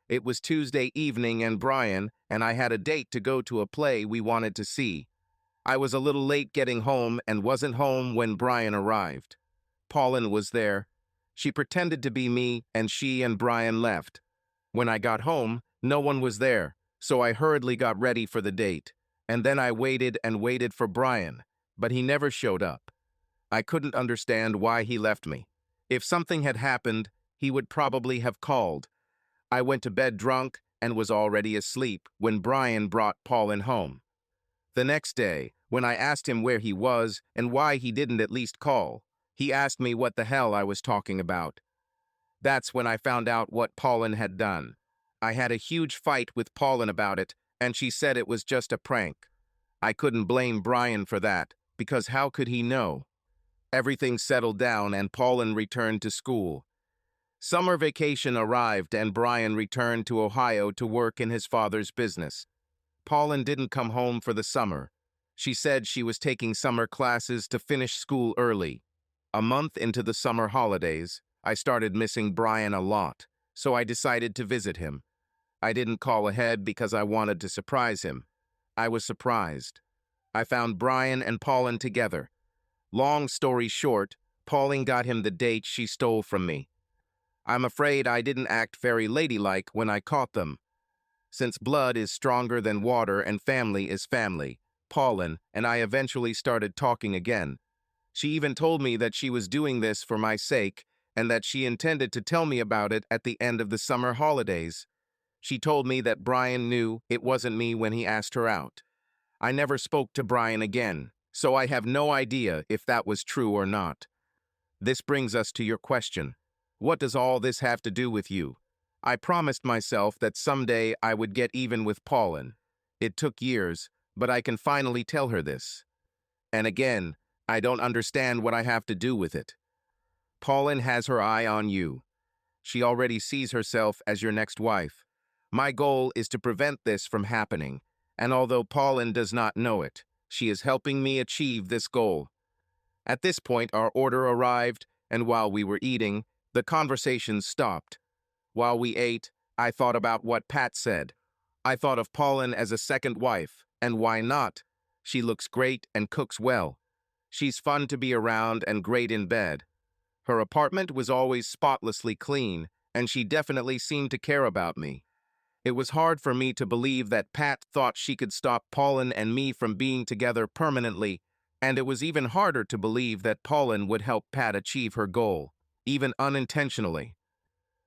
It was Tuesday evening and Brian and I had a date to go to a play we wanted to see. I was a little late getting home and wasn't home when Brian arrived. Pauline was there. She pretended to be me and she and Brian left. When I got home, no one was there, so I hurriedly got ready for the date. And then I waited and waited for Brian, but he never showed up. I couldn't understand why he left me. If something had happened, he would probably have called. I went to bed drunk and was already asleep when Brian brought Pauline home. The next day, when I asked him where he was and why he didn't at least call, he asked me what the hell I was talking about. That's when I found out what Pauline had done. I had a huge fight with Pauline about it, and she said it was just a prank. I couldn't blame Brian for that, because how could he know? Everything settled down and Pauline returned to school. Summer vacation arrived and Brian returned to Ohio to work in his father's business. Pauline didn't come home for the summer. She said she was taking summer classes to finish school early. A month into the summer holidays, I started missing Brian a lot, so I decided to visit him. I didn't call ahead because I wanted to surprise him. I was surprised. I found Brian and Pauline together. Long story short, Pauline got him the date she stole from me. I'm afraid I didn't act very ladylike when I caught them. Since blood is stronger than water and family is family, Pauline and I eventually started talking again. She even told me that she was doing this for my sake and that she intended to tell me about it at the end of the summer holidays. She told me that Brian knew it wasn't me when he asked her out. I never spoke to Brian again, so I have no idea if that was true or not. This brings us to your question. What does all this have to do with you? I promised myself that someday I would get even with Pauline. It took years, but I can finally tell her this. And again, I don't understand what I have to do with it. Pauline has her eye on you. She already sees herself as your next wife. My goal is to prevent this from happening, and although Pauline does not know it, she is helping me achieve this goal. At this point, our order arrived, and while we were eating, the conversation stopped. While we ate, I thought about what Pat said. I thought of Pauline as a second wife, and why not? She looks great and cooks well. She's fun to be around and great in bed. Her apartment was always spotlessly clean, and she definitely seemed to care about me. It was hard for me to believe that Pat thought she could stop Pauline and me from being together permanently, and it was even harder to believe that Pauline would help Pat achieve her goal, even unintentionally.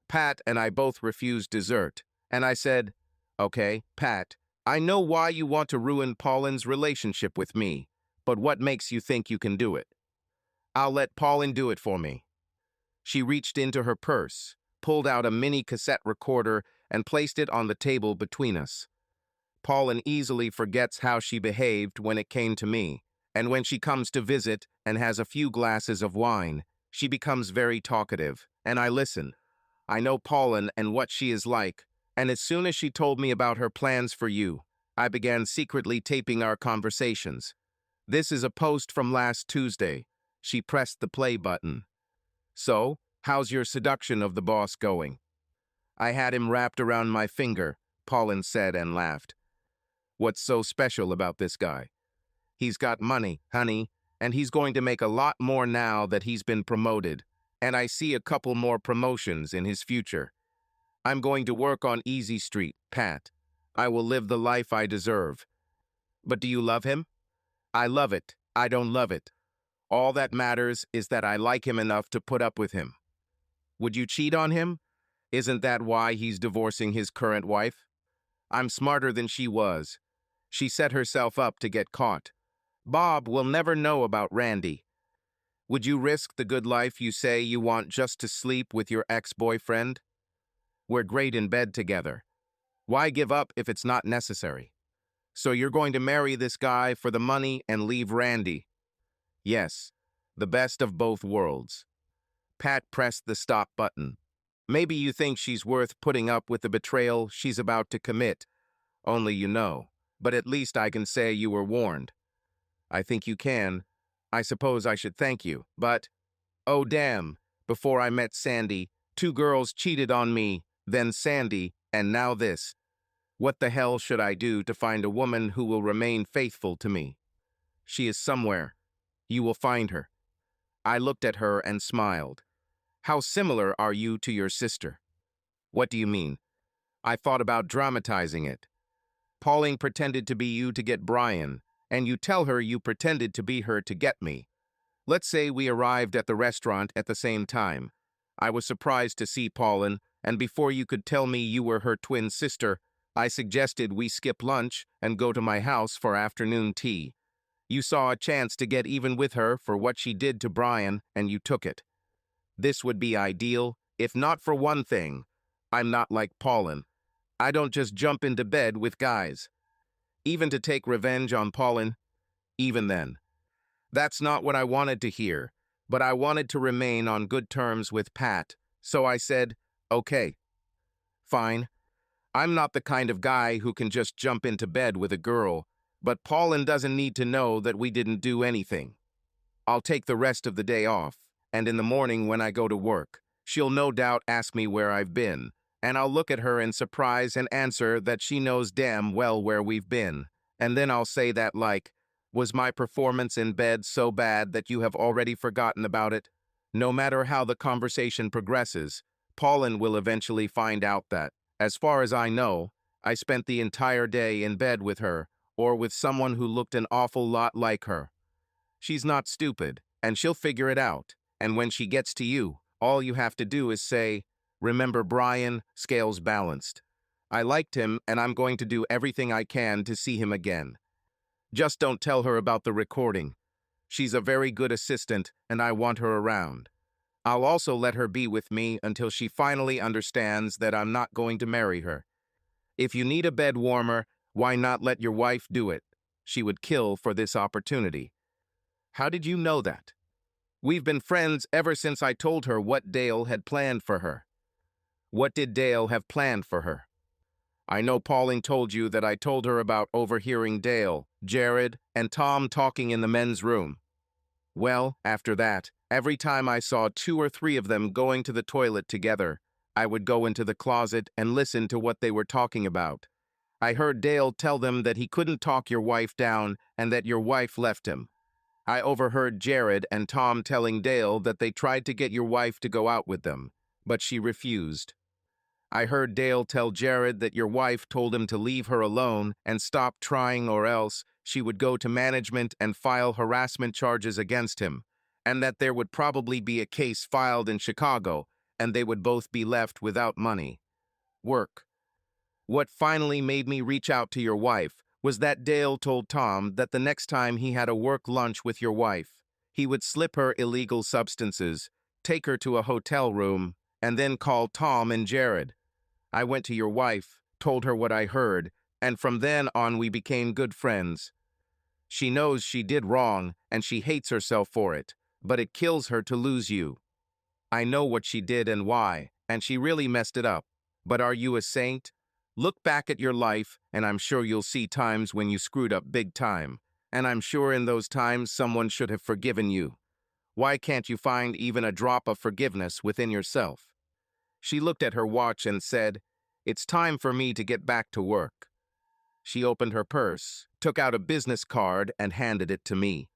Pat and I both refused dessert, and I said, "Okay, Pat, I know why you want to ruin Pauline's relationship with me, but what makes you think you can do it?" "I'll let Pauline do it for me." She reached into her purse, pulled out a mini cassette recorder, and placed it on the table between us. Pauline easily forgets how she behaved when it came to me, and when she comes to visit and has a few glasses of wine, she becomes very talkative, and I listen. I know Pauline and what she is like, and as soon as she told me about her plans for you, I began secretly taping our conversations. This is a post from last Tuesday. She pressed the play button. "So, how's your seduction of the boss going?" "I had him wrapped around my finger," Pauline said and laughed. "What's so special about this guy?" "He's got money, honey, and he's going to make a lot more now that he's been promoted, and I see a couple more promotions in his future. I'm going to work on Easy Street, Pat. I will live the life I deserve." "But do you love him?" "I love it. I don't love it. All that matters is that I like him enough to put up with him." "Would you cheat on him? Isn't that why he's divorcing his current wife?" "I'm smarter than she was. She set herself up to get caught. Bob will never know about Randy." "Would you risk the good life you say you want just to sleep with your ex-boyfriend?" "We're great in bed together. Why give up if it's not necessary?" "So you're going to marry this guy for the money and leave Randy?" "Yes, the best of both worlds." Pat pressed the stop button. "Maybe you think she's worth putting up with the betrayal she's about to commit. Only you know. But at least I can say you were warned." "I think you can. I suppose I should thank you, but—" "Oh, damn. Before I met Sandy, 2 girls cheated on me, then Sandy, and now this. What the hell should I do to find a woman who will remain faithful to me?" "She is somewhere. You will find her." I looked at her and smiled. "How similar are you to your sister?" "What do you mean?" I thought about dramatizing it. "Pauline pretended to be you to get Brian, and you tell her you pretended to be her to get me. Let's say we arrived at the restaurant at the same time. I was surprised to see Pauline, and before you could tell me you were her twin sister, I suggested we skip lunch and go to my house for afternoon tea. You saw a chance to get even with her for what she did to Brian, and you took it. This would be ideal, if not for one thing. I'm not like Pauline. I don't just jump into bed with guys. Even to take revenge on Pauline, even then. That's not what I wanted to hear, but I wanted to remain on good terms with Pat, so I said, okay, fine. I'm not the kind of guy who can just jump into bed with a girl, but Pauline doesn't need to know that we didn't do anything. I'll take the rest of the day off, and in the morning when I go to work, she'll no doubt ask me where I've been, and I'll look at her in surprise and answer that she knows damn well where we've been, and then I'll say that like, was my performance in bed so bad that you have already forgotten about it? No matter how the conversation progresses, Pauline will eventually find out that, as far as I know, I spent the entire day in bed with her, or with someone who looked an awful lot like her. She's not stupid, and she'll figure it out, and when she gets to you, all you have to do is say, remember Brian, scales balanced. I liked him, and I'm going to do everything I can to see him again. Just don't tell her about the recording. She's a very good assistant, and I want her around. I'll also let her be with me until she finally understands that I'm not going to marry her. If you need a bed warmer, why not let your wife do it? She would kill for this opportunity. How did you know that? We've been friends ever since I told her what Dale had planned for her. What did Dale have planned for her? I know Pauline told you that I told her about overhearing Dale, Jared, and Tom talking in the men's room. Well, after that, every time I saw 2 or 3 of them going to the toilet together, I would go into the closet and listen to what they were talking about. I heard Dale tell them that he couldn't talk your wife down and that your wife left him. I overheard Jared and Tom telling Dale that they tried to get your wife to go out with them, but she refused. I heard Dale tell Jared that your wife told him to leave her alone and stop trying, or else she would go to management and file harassment charges against him, and that there would probably be a case filed in Chicago, and they would both be left without money. Work. What finally made me reach out to your wife was that Dale told Tom that the next time he had a work lunch with your wife, he would slip her illegal substances, take her to a hotel room, and then call Tom and Jared. I went to your wife, told her what I heard, and from then on we became good friends. She knows she did wrong, and she hates herself for it, but it kills her to lose you. I know what she did and why, and she really messed it up. But are you a saint? Look back at your life, and I'm sure you'll see times when you screwed up big time. And I'm sure in those times someone should have forgiven you. Why can't you find even a drop of forgiveness within yourself? She looked at her watch and said, "It's time for me to get back to work." She opened her purse, took out a business card, and handed it to me.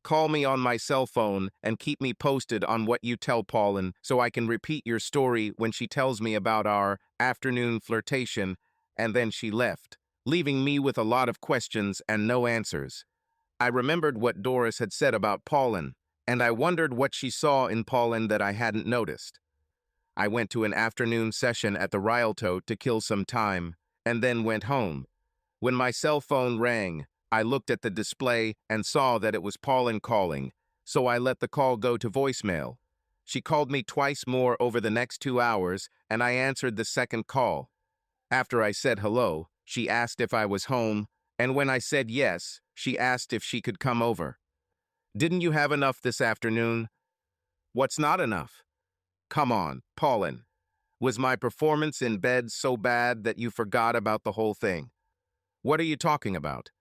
"Call me on my cell phone and keep me posted on what you tell Pauline so I can repeat your story when she tells me about our afternoon flirtation," and then she left, leaving me with a lot of questions and no answers. I remembered what Doris had said about Pauline, and I wondered what she saw in Pauline that I hadn't noticed. I went to an afternoon session at the Rialto to kill some time, and then went home. When my cell phone rang, I looked at the display and saw that it was Pauline calling, so I let the call go to voicemail. She called me twice more over the next 2 hours, and I answered the second call. After I said hello, she asked if I was home, and when I said yes, she asked if she could come over. "Didn't you have enough this afternoon?" "What's not enough?" "Come on, Pauline. Was my performance in bed so bad that you forgot about the whole thing?" "What are you talking about?"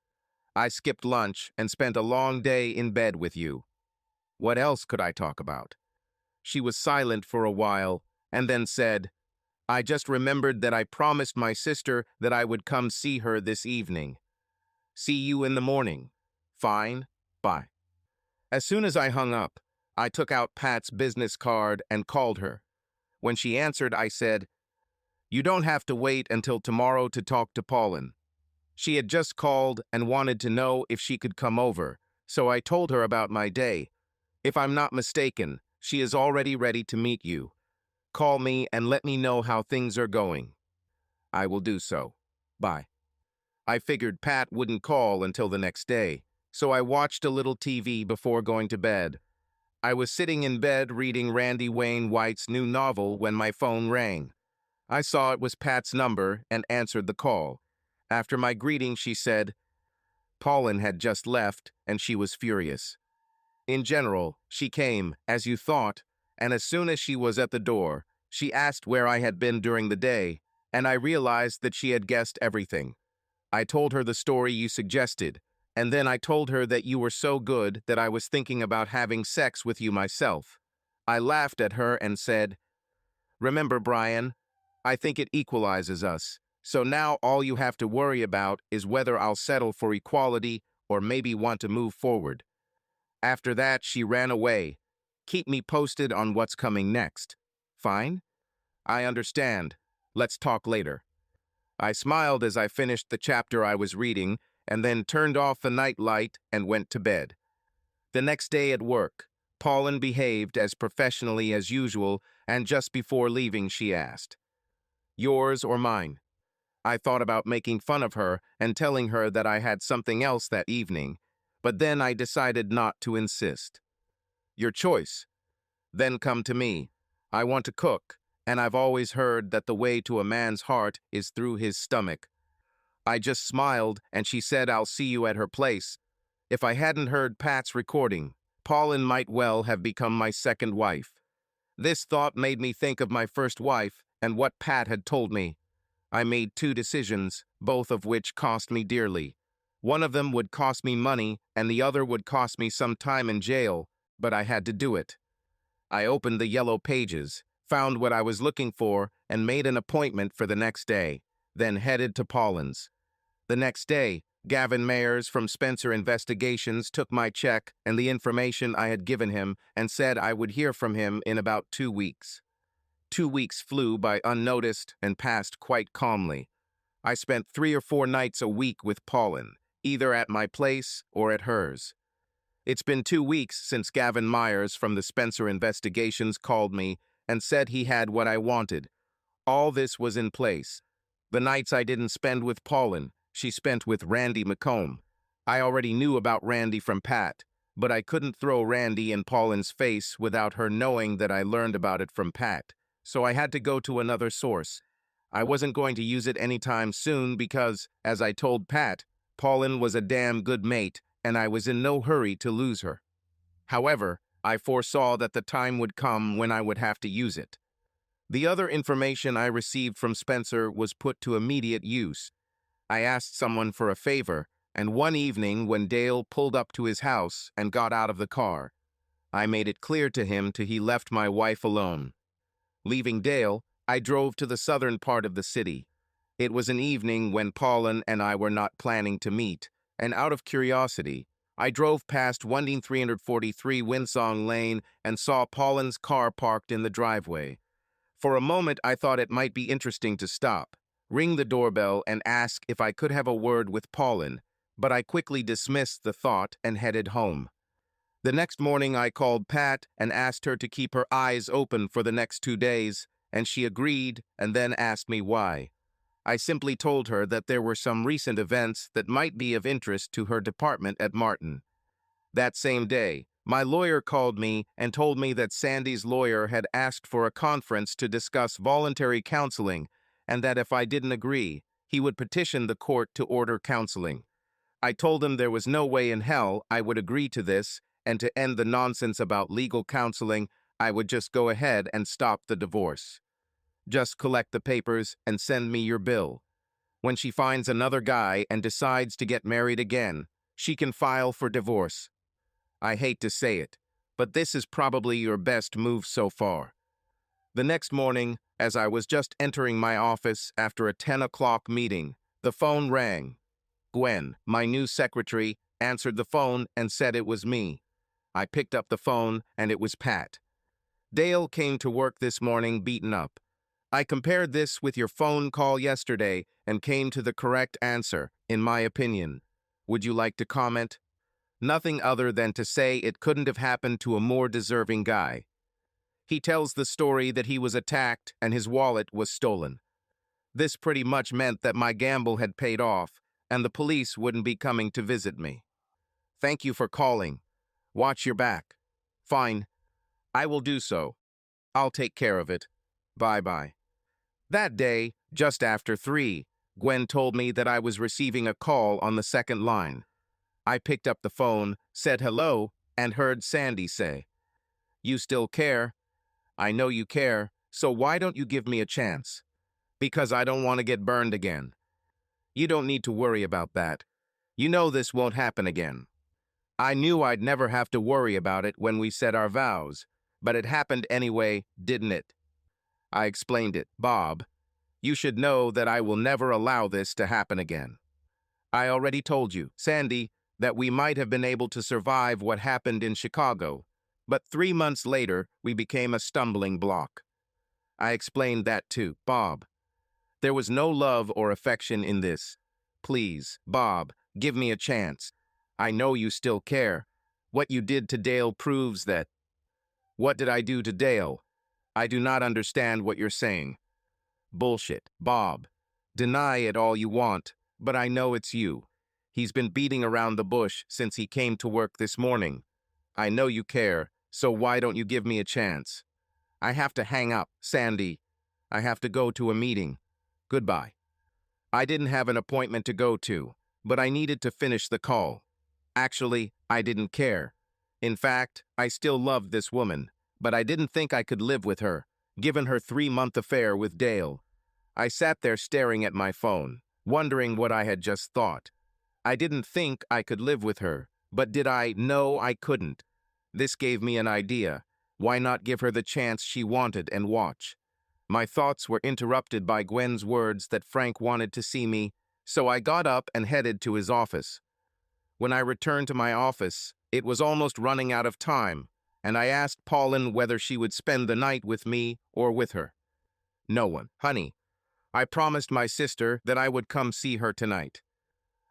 "I skipped lunch and spent a long day in bed with you." "What else could I talk about?" She was silent for a while and then said, "I just remembered that I promised my sister that I would come see her this evening." "See you in the morning." "Fine, bye." As soon as I hung up, I took out Pat's business card and called her. When she answered, I said, "You don't have to wait until tomorrow to talk to Pauline." She had just called and wanted to know if she could come over, so I told her about my day. "If I'm not mistaken, she is already ready to meet you. Call me and let me know how things are going." "I will do so. Bye." I figured Pat wouldn't call until the next day, so I watched a little TV before going to bed. I was sitting in bed reading Randy Wayne White's new novel when my phone rang. I saw it was Pat's number and answered the call. After my greeting, she said, Pauline had just left and she was furious. In general, she came, as you thought, and as soon as she was at the door, she asked where I had been during the day, and I realized that she had guessed everything. I told her the story you suggested, and then I told her that you were so good that I was thinking about having sex with you myself. I laughed at her and said, "Remember, Brian, I think it equalizes us. So now all you have to worry about is whether I'll settle for equality or maybe want to move forward." After that, she ran away. "Keep me posted on what's coming next." "Fine? I understand. Let's talk later." I smiled as I finished the chapter I was reading and then turned off the night light and went to bed. The next day at work, Pauline behaved as professionally as usual, and just before leaving she asked, "Yours or mine?" I thought about making fun of her and telling her that I had something else that evening, but then I decided not to insist. Your choice. Then come to me. I want to cook, and I've always heard that the way to a man's heart is through his stomach. I just smiled, and she said I'll see you at her place. If I hadn't heard Pat's recording, Pauline might well have become my second wife. This thought made me think of my first wife and what Pat had told me. I made two decisions, both of which cost me dearly. One of them would cost me money, and the other would cost me some time in jail, but I had to do it. I opened the yellow pages, found what I was looking for, and made an appointment for the next day, then headed to Pauline's. The next day, Gavin Mayers from Spencer Investigations took my check and the information I had given him and said I would hear from him in about 2 weeks. 2 weeks flew by unnoticed and passed quite calmly. I spent 3 or 4 nights a week with Pauline, either at my place or at hers. It's been 2 weeks since Gavin Myers from the Spencer Investigations called me and said he had what I wanted. All this was in place. The nights I didn't spend with Pauline, she spent with Randy McComb. I already knew about Randy from Pat, but I couldn't throw Randy in Pauline's face without her knowing that I learned about it from Pat, so I had to go to another source. I wasn't going to use it anytime soon because, as I told Pat, Pauline was a damn good mate, and I was in no hurry to lose her. However, I foresaw that the time would come when I would have to use it. The other information I received from Spencer was put to immediate use. I asked someone for a favor, and one evening when Dale pulled up to his house and got out of the car, I made it clear to him till he left my wife alone. Leaving Dale, I drove to the southern part of the city. It was an evening when Pauline and I were not planning to meet, and out of curiosity, I drove past 1343 Winsong Lane and saw Pauline's car parked in the driveway. For a moment, I thought it might be interesting to stop, ring the doorbell, and ask if I could have a word with Pauline, but I quickly dismissed the thought and headed home. The next morning, I called Pat and asked her to keep her eyes open for the next 2 days, and she agreed and then asked me why. I simply told her that there were some recent events that might be of interest to her department at Martin. That same day, my lawyer called me and told me that Sandy's lawyer had asked for a conference to discuss voluntary counseling and that if I didn't agree, he would petition the court to order counseling. I told him there was no way in hell I would agree to this, and to end the nonsense about legal counseling, I would just go ahead and stop the divorce. Just collect the papers and send me your bill. When she finds another guy and decides to get married again, she can file for divorce. I hate to say it, but this is probably your best move so far. The next morning, as I was just entering my office after a 10 o'clock meeting, the phone rang. Gwen, my new secretary, answered the phone and said it was me. I picked up the phone and it was Pat. Dale came to work this morning beaten up. I compared this with your phone call yesterday and came to the correct answer, in my opinion. Would you like to comment? Nothing other than to say it couldn't have happened to a more deserving guy. He tells the story that he was attacked and his wallet was stolen. This pretty much meant that my gamble had paid off and the police wouldn't be coming to visit me. Thank you for calling. Watch your back. Fine. I will do so. I'll take care of it. Bye-bye. That day, just after 3, Gwen told me that I was receiving a call on the second line. I picked up the phone, said hello, and heard Sandy say, "You still care? I know you care, so why don't you give me a chance? Because I don't want to get burned again. You don't need to worry about that. You know this won't happen again." I knew I'd never have to worry about it when we said our vows, but it happened anyway, didn't it? I explained it. "Bob, you should know that I will never allow this to happen again. I already told you, Sandy, that we might have been able to survive what happened in Chicago, but 3 months later, we became a stumbling block." I explained that too. "Bob, there was no love or affection in this. Please, Bob, give me a chance. I know you still care. What you did to Dale proves that." "What did I do to Dale? I do not understand what you're saying." "Bullshit, Bob. Deny it all you want, but I know it's you. He's been beating around the bush since he came to work this morning. I know you care, so why don't you give me a chance? I have to hang up, Sandy. I have to go to a meeting. Goodbye. I didn't have an appointment to go to, but I needed to finish the call. Actually, I didn't care. In fact, I still loved this woman, but I didn't think I could live with her, given her 3-month affair with Dale. I sat there staring at my phone, wondering what I had just thought. I didn't think I could live with her, but did I? No, I couldn't. This gave me an idea. Why not give her the chance she wanted and watch? My thoughts were interrupted by Gwen's words that Frank wanted to see me, so I got up and headed to his office. When I returned to my office, it was almost running out of time, and I asked Pauline whether she would spend the night with me or with her. No one. Honey, I promised my sister that I would come see her tonight.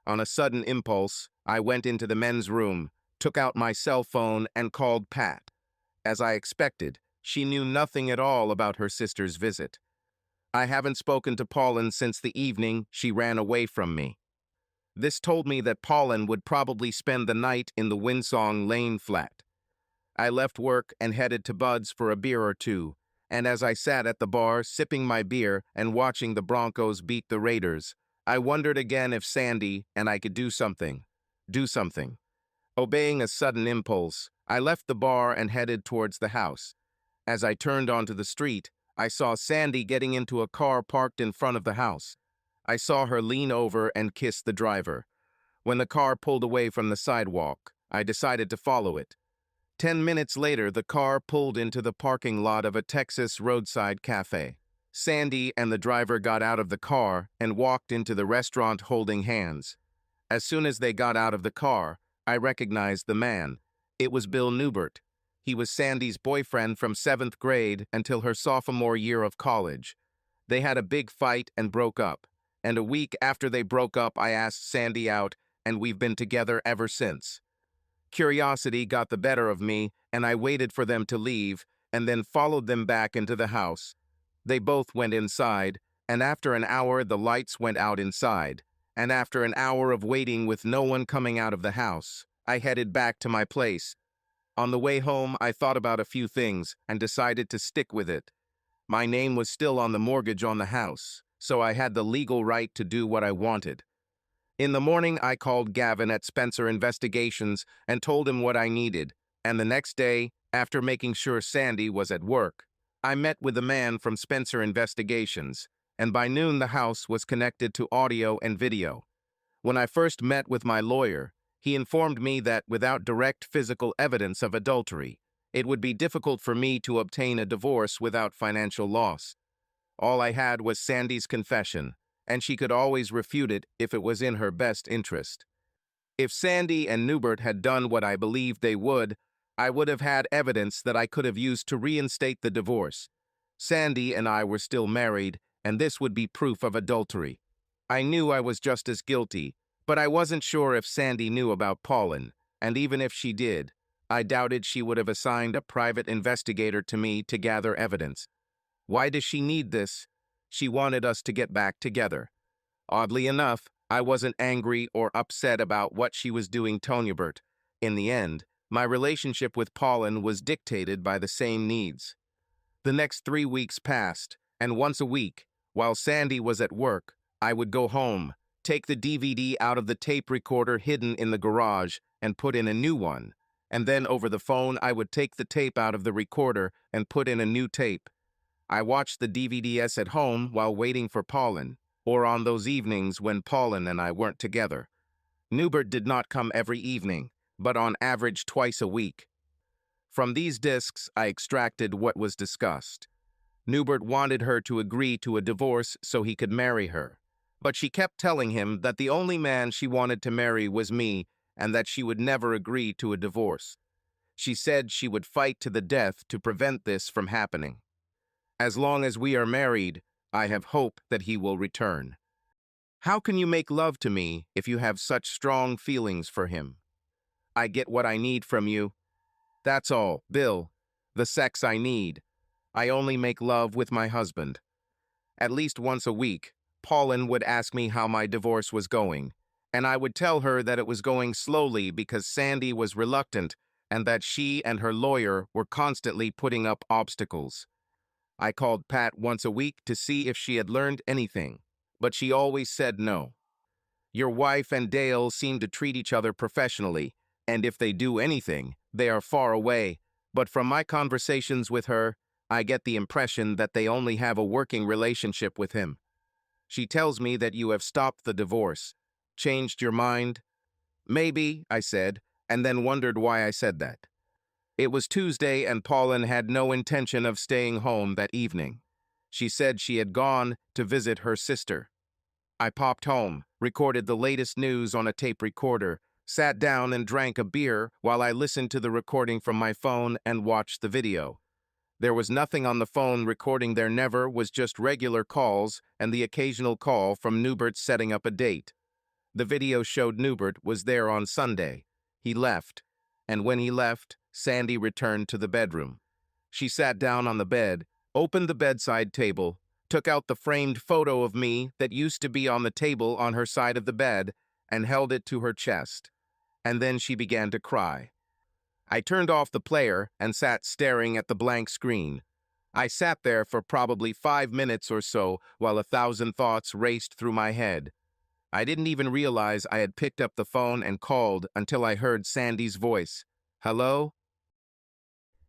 On a sudden impulse, I went into the men's room, took out my cell phone, and called Pat. As I expected, she knew nothing at all about her sister's visit. I haven't spoken to Pauline since the evening she ran away from me. This told me that Pauline would probably spend the night in the Winsong Lane flat. I left work and headed to Bud's for a beer or two, and as I sat at the bar sipping my beer and watching the Broncos beat the Raiders, I wondered again if Sandy and I could do something. Obeying a sudden impulse, I left the bar and headed towards the house. As I turned onto the street, I saw Sandy getting into a car parked in front of the house. I saw her lean over and kiss the driver. When the car pulled away from the sidewalk, I decided to follow it. 10 minutes later, the car pulled into the parking lot of a Texas roadside cafe. Sandy and the driver got out of the car and walked into the restaurant holding hands. As soon as they got out of the car, I recognized the man. It was Bill Newbert. He was Sandy's boyfriend from 7th grade until her sophomore year of college. They had a big fight and broke up. And a week after they broke up, I asked Sandy out, and we've been together ever since. Curiosity got the better of me, and I waited for them to leave, and then followed them back into the house. They both went inside, and after an hour the lights went out inside, and after an hour of waiting with no one coming out of the house, I headed back to my place. On the way home, I thought about a few things and decided to stick with it. My name was still on the mortgage on the house, so I had the legal right to do what I wanted. In the morning, I called Gavin at Spencer Investigations and told him what I needed, and the next day, after making sure Sandy was at work, I met with a man from Spencer Investigations, and by noon the house was connected to audio and video. When I first met with my lawyer, he informed me that without direct physical evidence of adultery, it would be difficult for me to obtain a divorce without financial loss. All I had was Sandy's confession, and she could always refute it if it was in her best interest. If Sandy and Newbert had done what I believed they would, I would have had evidence that I could have used to reinstate the divorce. Sandy and I were still married, and this would be proof of adultery. I knew I was just as guilty, but I wasn't sure if Sandy knew about Pauline, and even if she did, I doubted she would have assigned a private investigator to me to gather evidence. Why does she need this? She wanted us to get back together. Oddly enough, I wasn't angry or upset about what she was doing to Newbert. In the end, my relationship with Pauline was dictated by the same needs. The next 3 weeks passed, and once a week, while Sandy was at work, I would go home, take the DVD out of the tape recorder hidden in the garage, and put in a new one. And then over the phone, I would take the tape out of the recorder and put in a new tape. I watched the DVDs at home while waiting for Pauline, or on those evenings when Pauline and I weren't together. Newbert did not come every evening, but on average twice a week. From these discs, I extracted what was discussed. Newbert wanted her to agree to a divorce so he could marry her, but she kept telling him that the only man she wanted to marry was me and that she would never agree to a divorce. She said she would fight to the death to prevent this from happening. As long as we are married, I have hope that he will return. How can you make love to me if you have such strong feelings for him? I get what I need from you. That's all, Bill. The sex I need. I only make love with my husband. At least once a week, Pauline would ask me how my divorce was going, and I would tell her that it was going slowly because Sandy was reluctant and that she and her lawyer were constantly putting up obstacles. I called Pat once a week to see if she had learned anything, but she always said no. Your wife and Dale seem to treat each other professionally, and if they do anything, they are far away, but from my conversations with her, I get the impression that they only have a working relationship with him. She tells me that you have stopped the divorce. Changed your mind? Maybe, I said, and then wondered why I said that. It was Tuesday and Pauline had no intention of staying home that evening. She said she had gone to visit her sister. I popped home, recorded the latest news on a tape recorder, sat down and drank a beer while I listened to the recording from my phone and watched the video. There was nothing on the phone recording, there never was, just regular calls and the occasional call from Newbert setting up a date. The video showed Newbert was there on Sunday. He left, and when he left, Sandy returned to the bedroom. She sat down on the bed, opened the bedside table, took out the framed photo of me that used to be on the table on her side of the bed, and held it to her chest. And then she began to cry. I turned off the player and sat staring at the blank screen. I sat there for probably 5 minutes or so while 1,000 thoughts raced through my head. I didn't even realize I had picked up the phone and called until I heard Sandy's voice. "Hello?"